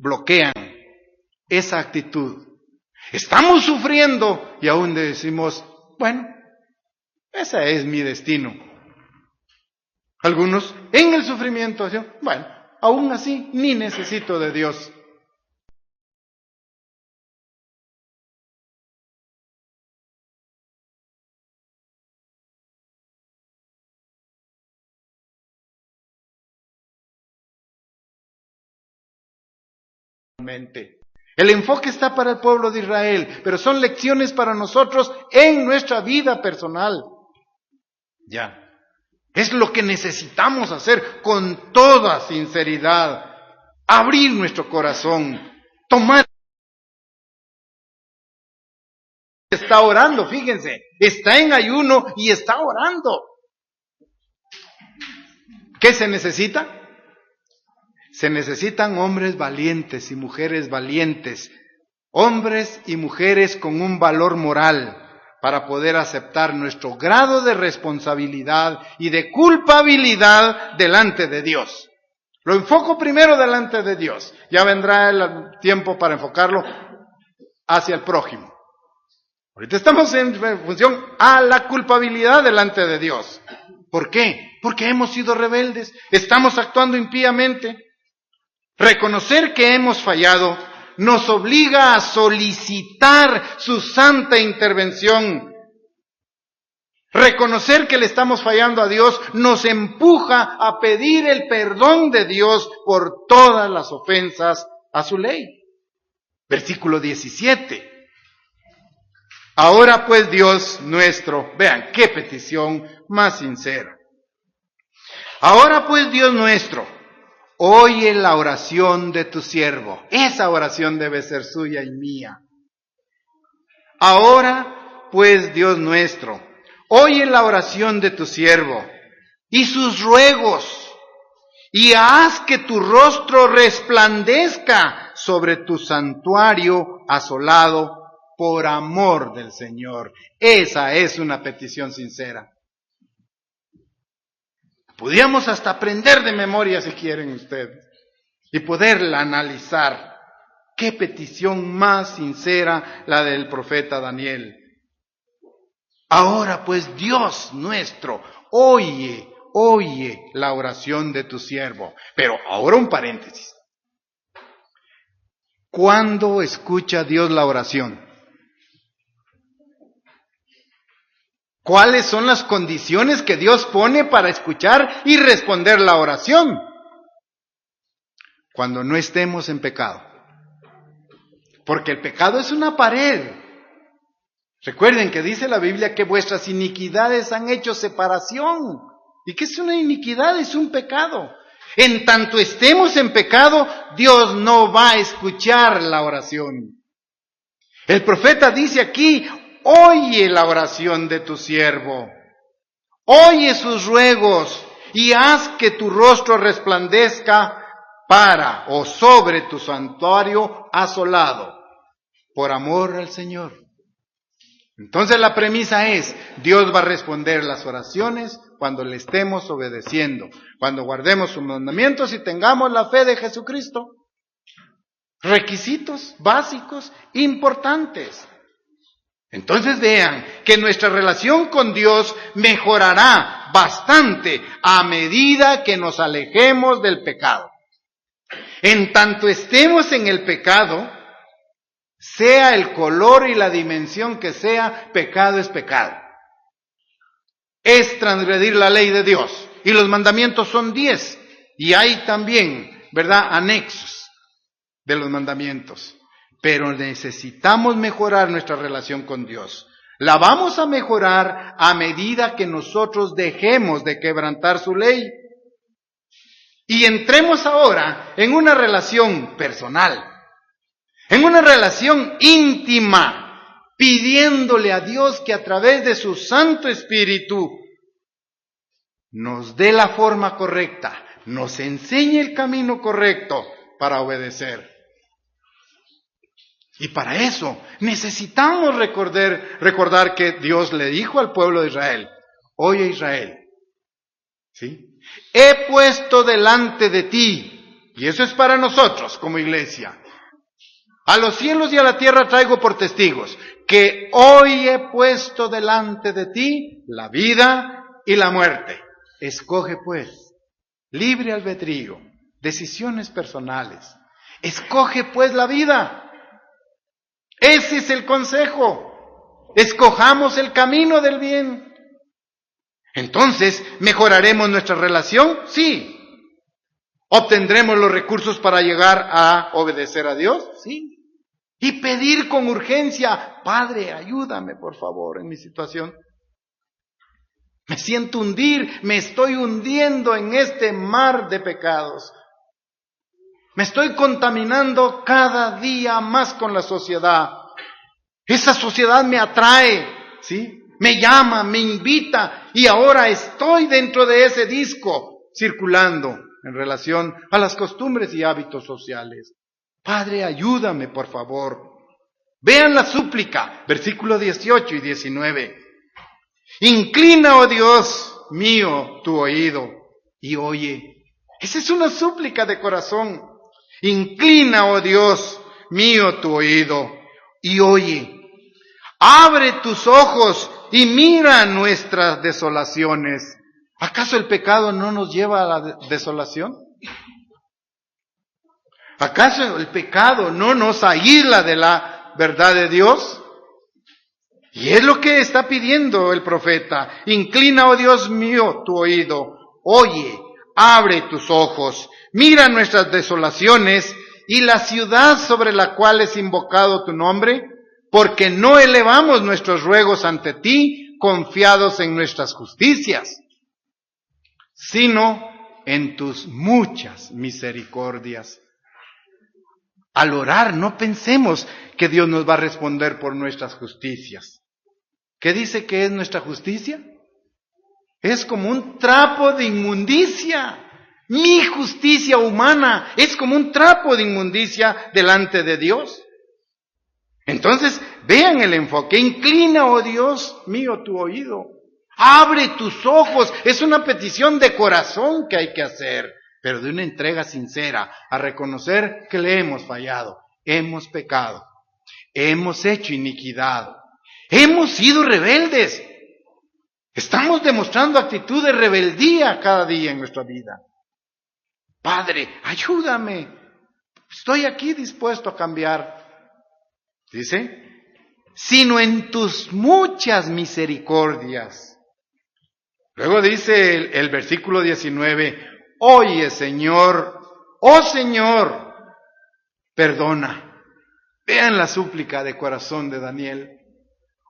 Bloquean esa actitud. Estamos sufriendo y aún decimos, bueno, ese es mi destino. Algunos en el sufrimiento, bueno, aún así ni necesito de Dios. El enfoque está para el pueblo de Israel, pero son lecciones para nosotros en nuestra vida personal. Ya. Es lo que necesitamos hacer con toda sinceridad. Abrir nuestro corazón. Tomar. Está orando, fíjense. Está en ayuno y está orando. ¿Qué se necesita? Se necesitan hombres valientes y mujeres valientes. Hombres y mujeres con un valor moral para poder aceptar nuestro grado de responsabilidad y de culpabilidad delante de Dios. Lo enfoco primero delante de Dios. Ya vendrá el tiempo para enfocarlo hacia el prójimo. Ahorita estamos en función a la culpabilidad delante de Dios. ¿Por qué? Porque hemos sido rebeldes, estamos actuando impíamente. Reconocer que hemos fallado nos obliga a solicitar su santa intervención. Reconocer que le estamos fallando a Dios nos empuja a pedir el perdón de Dios por todas las ofensas a su ley. Versículo 17. Ahora pues Dios nuestro, vean qué petición más sincera. Ahora pues Dios nuestro, oye la oración de tu siervo. Esa oración debe ser suya y mía. Ahora pues Dios nuestro, oye la oración de tu siervo y sus ruegos, y haz que tu rostro resplandezca sobre tu santuario asolado por amor del Señor. Esa es una petición sincera. Podríamos hasta aprender de memoria si quieren ustedes y poderla analizar. Qué petición más sincera la del profeta Daniel. Ahora pues Dios nuestro, oye la oración de tu siervo. Pero ahora un paréntesis. ¿Cuándo escucha Dios la oración? ¿Cuáles son las condiciones que Dios pone para escuchar y responder la oración? Cuando no estemos en pecado. Porque el pecado es una pared. Recuerden que dice la Biblia que vuestras iniquidades han hecho separación. ¿Y qué es una iniquidad? Es un pecado. En tanto estemos en pecado, Dios no va a escuchar la oración. El profeta dice aquí, oye la oración de tu siervo, oye sus ruegos y haz que tu rostro resplandezca para o sobre tu santuario asolado, por amor al Señor. Entonces la premisa es, Dios va a responder las oraciones cuando le estemos obedeciendo, cuando guardemos sus mandamientos y tengamos la fe de Jesucristo. Requisitos básicos importantes. Entonces vean que nuestra relación con Dios mejorará bastante a medida que nos alejemos del pecado. En tanto estemos en el pecado, sea el color y la dimensión que sea, pecado es pecado. Es transgredir la ley de Dios. Y los mandamientos son 10. Y hay también, ¿verdad?, anexos de los mandamientos. Pero necesitamos mejorar nuestra relación con Dios. La vamos a mejorar a medida que nosotros dejemos de quebrantar su ley. Y entremos ahora en una relación personal, en una relación íntima, pidiéndole a Dios que a través de su Santo Espíritu nos dé la forma correcta, nos enseñe el camino correcto para obedecer. Y para eso necesitamos recordar que Dios le dijo al pueblo de Israel: oye Israel, ¿sí? He puesto delante de ti, y eso es para nosotros como iglesia, a los cielos y a la tierra traigo por testigos, que hoy he puesto delante de ti la vida y la muerte. Escoge pues, libre albedrío, decisiones personales. Escoge pues la vida. Ese es el consejo. Escojamos el camino del bien. Entonces, ¿mejoraremos nuestra relación? Sí. ¿Obtendremos los recursos para llegar a obedecer a Dios? Sí. Y pedir con urgencia: Padre, ayúdame por favor en mi situación. Me siento hundir, me estoy hundiendo en este mar de pecados. Me estoy contaminando cada día más con la sociedad. Esa sociedad me atrae, ¿sí? Me llama, me invita, y ahora estoy dentro de ese disco circulando en relación a las costumbres y hábitos sociales. Padre, ayúdame, por favor. Vean la súplica, versículos 18 y 19. Inclina, oh Dios mío, tu oído y oye. Esa es una súplica de corazón. Inclina, oh Dios mío, tu oído y oye. Abre tus ojos y mira nuestras desolaciones. ¿Acaso el pecado no nos lleva a la desolación? ¿Acaso el pecado no nos aísla de la verdad de Dios? Y es lo que está pidiendo el profeta. Inclina, oh Dios mío, tu oído. Oye, abre tus ojos. Mira nuestras desolaciones y la ciudad sobre la cual es invocado tu nombre, porque no elevamos nuestros ruegos ante ti confiados en nuestras justicias, sino en tus muchas misericordias. Al orar, no pensemos que Dios nos va a responder por nuestras justicias. ¿Qué dice que es nuestra justicia? Es como un trapo de inmundicia. Mi justicia humana es como un trapo de inmundicia delante de Dios. Entonces, vean el enfoque. Inclina, oh Dios mío, tu oído. Abre tus ojos. Es una petición de corazón que hay que hacer, pero de una entrega sincera, a reconocer que le hemos fallado, hemos pecado, hemos hecho iniquidad, hemos sido rebeldes, estamos demostrando actitud de rebeldía cada día en nuestra vida. Padre, ayúdame, estoy aquí dispuesto a cambiar. Dice, sino en tus muchas misericordias. Luego dice el versículo 19, oye Señor, oh Señor, perdona. Vean la súplica de corazón de Daniel.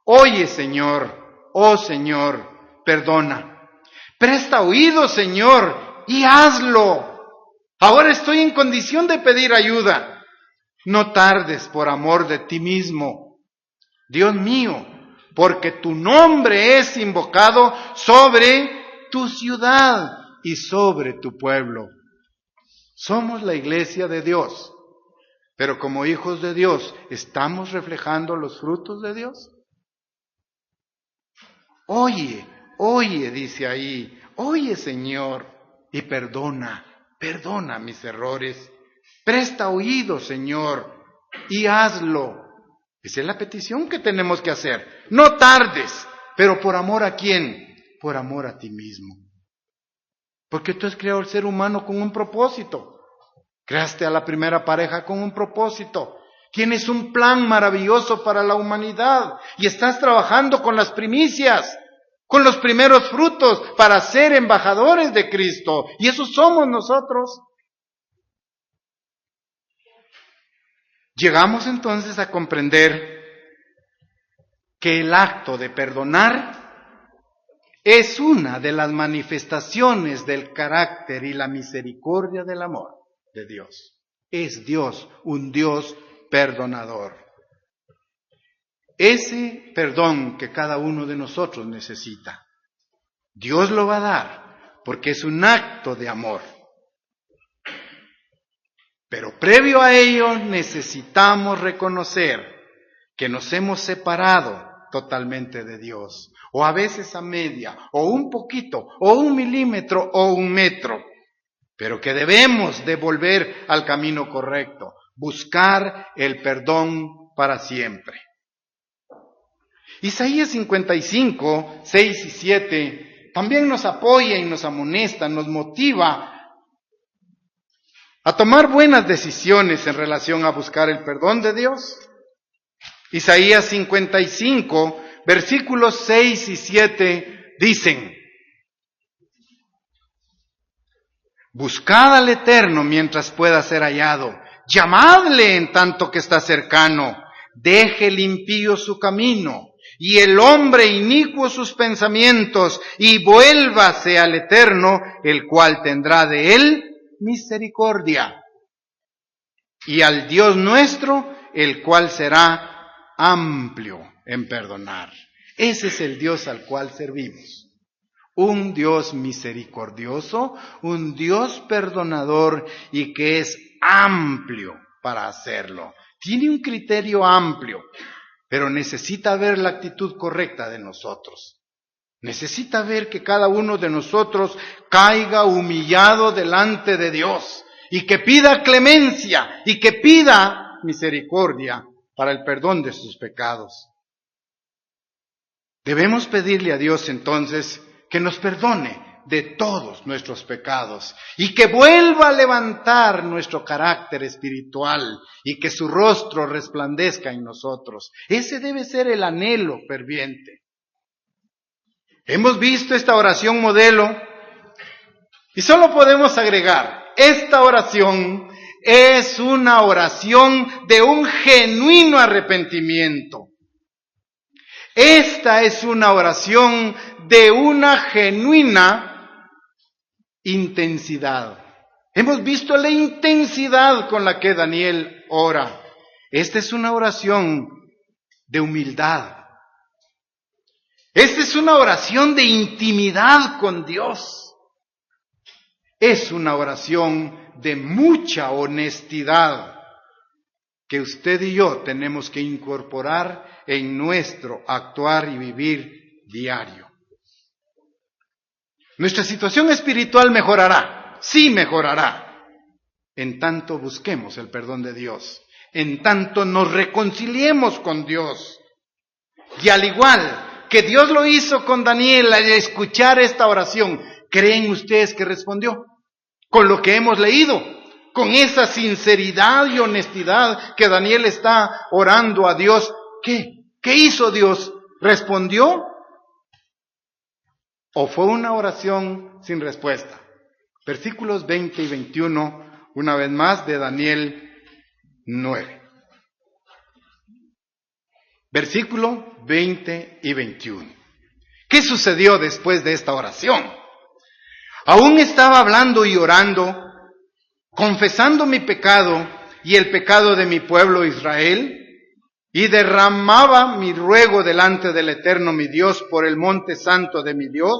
Oye Señor, oh Señor, perdona. Presta oído, Señor, y hazlo. Ahora estoy en condición de pedir ayuda. No tardes por amor de ti mismo, Dios mío, porque tu nombre es invocado sobre tu ciudad y sobre tu pueblo. Somos la iglesia de Dios, pero como hijos de Dios, ¿estamos reflejando los frutos de Dios? Oye, oye, dice ahí, oye Señor, y perdona mis errores. Presta oído, Señor, y hazlo. Esa es la petición que tenemos que hacer. No tardes, pero ¿por amor a quién? Por amor a ti mismo. Porque tú has creado al ser humano con un propósito. Creaste a la primera pareja con un propósito. Tienes un plan maravilloso para la humanidad y estás trabajando con las primicias, con los primeros frutos para ser embajadores de Cristo. Y eso somos nosotros. Llegamos entonces a comprender que el acto de perdonar es una de las manifestaciones del carácter y la misericordia del amor de Dios. Es Dios, un Dios perdonador. Ese perdón que cada uno de nosotros necesita, Dios lo va a dar porque es un acto de amor. Pero previo a ello necesitamos reconocer que nos hemos separado totalmente de Dios, o a veces a media, o un poquito, o 1 milímetro, o 1 metro, pero que debemos de volver al camino correcto, buscar el perdón para siempre. Isaías 55, 6 y 7 también nos apoya y nos amonesta, nos motiva a tomar buenas decisiones en relación a buscar el perdón de Dios. Isaías 55, versículos 6 y 7 dicen: buscad al Eterno mientras pueda ser hallado, llamadle en tanto que está cercano, deje el impío su camino, y el hombre inicuo sus pensamientos, y vuélvase al Eterno, el cual tendrá de él misericordia, y al Dios nuestro, el cual será amplio en perdonar. Ese es el Dios al cual servimos. Un Dios misericordioso, un Dios perdonador y que es amplio para hacerlo. Tiene un criterio amplio, pero necesita ver la actitud correcta de nosotros. Necesita ver que cada uno de nosotros caiga humillado delante de Dios y que pida clemencia y que pida misericordia para el perdón de sus pecados. Debemos pedirle a Dios entonces que nos perdone de todos nuestros pecados y que vuelva a levantar nuestro carácter espiritual y que su rostro resplandezca en nosotros. Ese debe ser el anhelo ferviente. Hemos visto esta oración modelo y solo podemos agregar, esta oración es una oración de un genuino arrepentimiento. Esta es una oración de una genuina intensidad. Hemos visto la intensidad con la que Daniel ora. Esta es una oración de humildad. Esta es una oración de intimidad con Dios. Es una oración de mucha honestidad que usted y yo tenemos que incorporar en nuestro actuar y vivir diario. Nuestra situación espiritual mejorará, sí mejorará, en tanto busquemos el perdón de Dios, en tanto nos reconciliemos con Dios. Y al igual que Dios lo hizo con Daniel al escuchar esta oración, ¿creen ustedes que respondió? Con lo que hemos leído, con esa sinceridad y honestidad que Daniel está orando a Dios, ¿qué hizo Dios? ¿Respondió? ¿O fue una oración sin respuesta? Versículos 20 y 21, una vez más, de Daniel 9. Versículo 20 y 21. ¿Qué sucedió después de esta oración? Aún estaba hablando y orando, confesando mi pecado y el pecado de mi pueblo Israel, y derramaba mi ruego delante del Eterno mi Dios por el monte santo de mi Dios.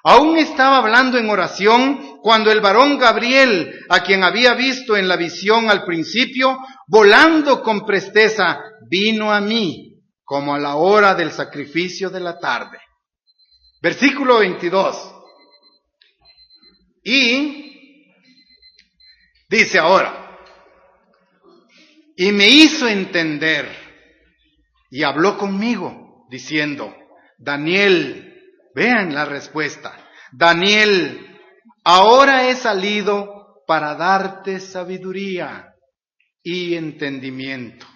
Aún estaba hablando en oración cuando el varón Gabriel, a quien había visto en la visión al principio, volando con presteza, vino a mí como a la hora del sacrificio de la tarde. Versículo 22. Y dice ahora, y me hizo entender y habló conmigo diciendo, Daniel, vean la respuesta, Daniel, ahora he salido para darte sabiduría y entendimiento.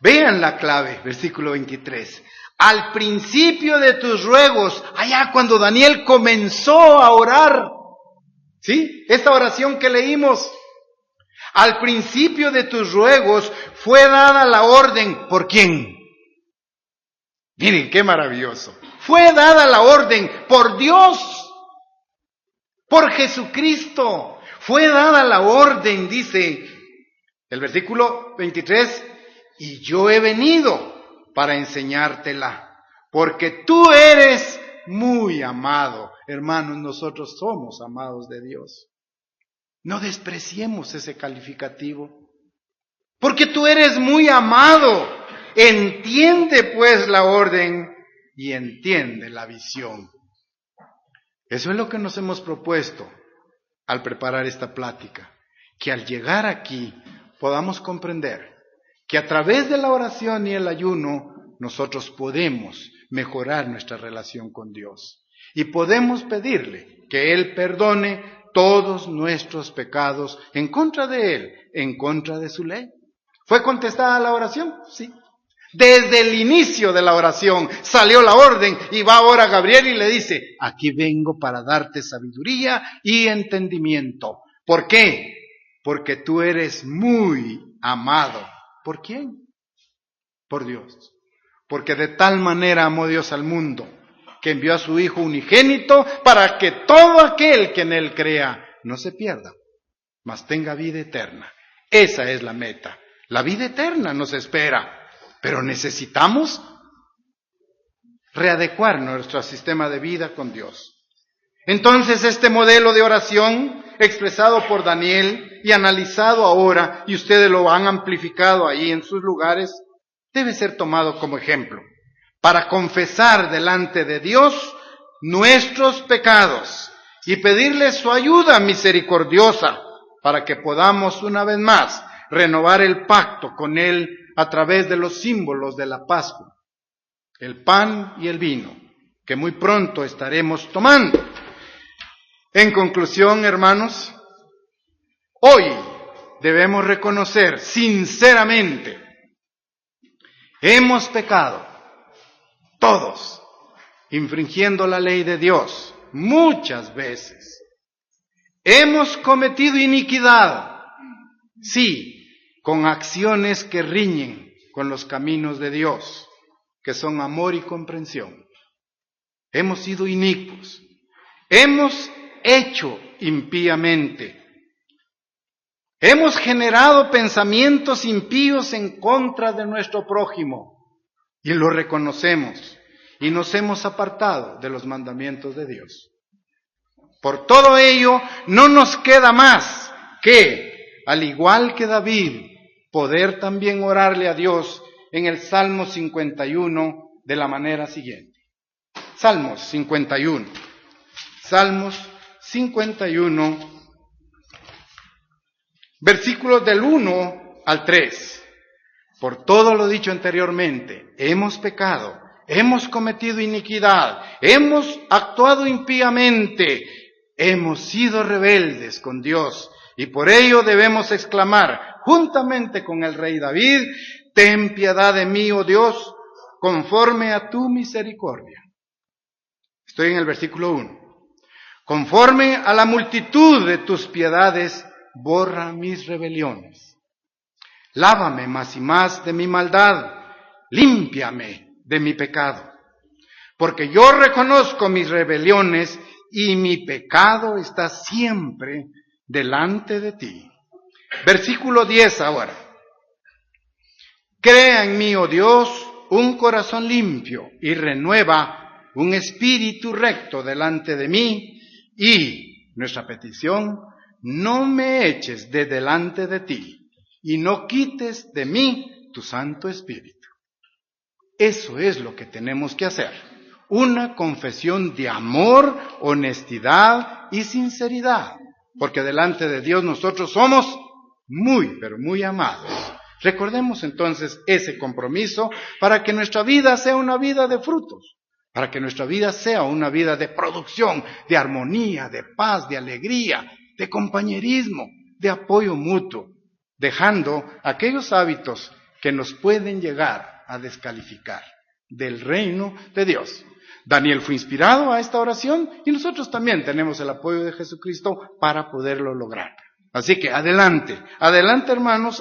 Vean la clave, versículo 23. Al principio de tus ruegos, allá cuando Daniel comenzó a orar, ¿sí? Esta oración que leímos, al principio de tus ruegos fue dada la orden, ¿por quién? Miren qué maravilloso. Fue dada la orden por Dios, por Jesucristo. Fue dada la orden, dice el versículo 23, y yo he venido para enseñártela, porque tú eres muy amado. Hermanos, nosotros somos amados de Dios. No despreciemos ese calificativo, porque tú eres muy amado. Entiende pues la orden y entiende la visión. Eso es lo que nos hemos propuesto al preparar esta plática, que al llegar aquí podamos comprender que a través de la oración y el ayuno nosotros podemos mejorar nuestra relación con Dios y podemos pedirle que Él perdone todos nuestros pecados en contra de Él, en contra de su ley. ¿Fue contestada la oración? Sí. Desde el inicio de la oración salió la orden y va ahora Gabriel y le dice, aquí vengo para darte sabiduría y entendimiento. ¿Por qué? Porque tú eres muy amado. ¿Por quién? Por Dios. Porque de tal manera amó Dios al mundo, que envió a su Hijo unigénito para que todo aquel que en Él crea no se pierda, mas tenga vida eterna. Esa es la meta. La vida eterna nos espera. Pero necesitamos readecuar nuestro sistema de vida con Dios. Entonces este modelo de oración expresado por Daniel y analizado ahora, y ustedes lo han amplificado ahí en sus lugares, debe ser tomado como ejemplo para confesar delante de Dios nuestros pecados y pedirle su ayuda misericordiosa para que podamos una vez más renovar el pacto con Él a través de los símbolos de la Pascua, el pan y el vino, que muy pronto estaremos tomando. En conclusión, hermanos, hoy debemos reconocer sinceramente, hemos pecado, todos, infringiendo la ley de Dios, muchas veces. Hemos cometido iniquidad, sí, con acciones que riñen con los caminos de Dios, que son amor y comprensión. Hemos sido inicuos, hemos hecho impíamente, hemos generado pensamientos impíos en contra de nuestro prójimo y lo reconocemos y nos hemos apartado de los mandamientos de Dios. Por todo ello, no nos queda más que, al igual que David, poder también orarle a Dios en el Salmo 51 de la manera siguiente. Salmos 51, versículos del 1 al 3. Por todo lo dicho anteriormente, hemos pecado, hemos cometido iniquidad, hemos actuado impíamente, hemos sido rebeldes con Dios, y por ello debemos exclamar, juntamente con el rey David, ten piedad de mí, oh Dios, conforme a tu misericordia. Estoy en el versículo 1. Conforme a la multitud de tus piedades, borra mis rebeliones. Lávame más y más de mi maldad, límpiame de mi pecado. Porque yo reconozco mis rebeliones y mi pecado está siempre delante de ti. Versículo 10 ahora. Crea en mí, oh Dios, un corazón limpio y renueva un espíritu recto delante de mí. Y nuestra petición, no me eches de delante de ti y no quites de mí tu Santo Espíritu. Eso es lo que tenemos que hacer. Una confesión de amor, honestidad y sinceridad. Porque delante de Dios nosotros somos muy, pero muy amados. Recordemos entonces ese compromiso para que nuestra vida sea una vida de frutos. Para que nuestra vida sea una vida de producción, de armonía, de paz, de alegría, de compañerismo, de apoyo mutuo. Dejando aquellos hábitos que nos pueden llegar a descalificar del reino de Dios. Daniel fue inspirado a esta oración y nosotros también tenemos el apoyo de Jesucristo para poderlo lograr. Así que adelante, adelante hermanos.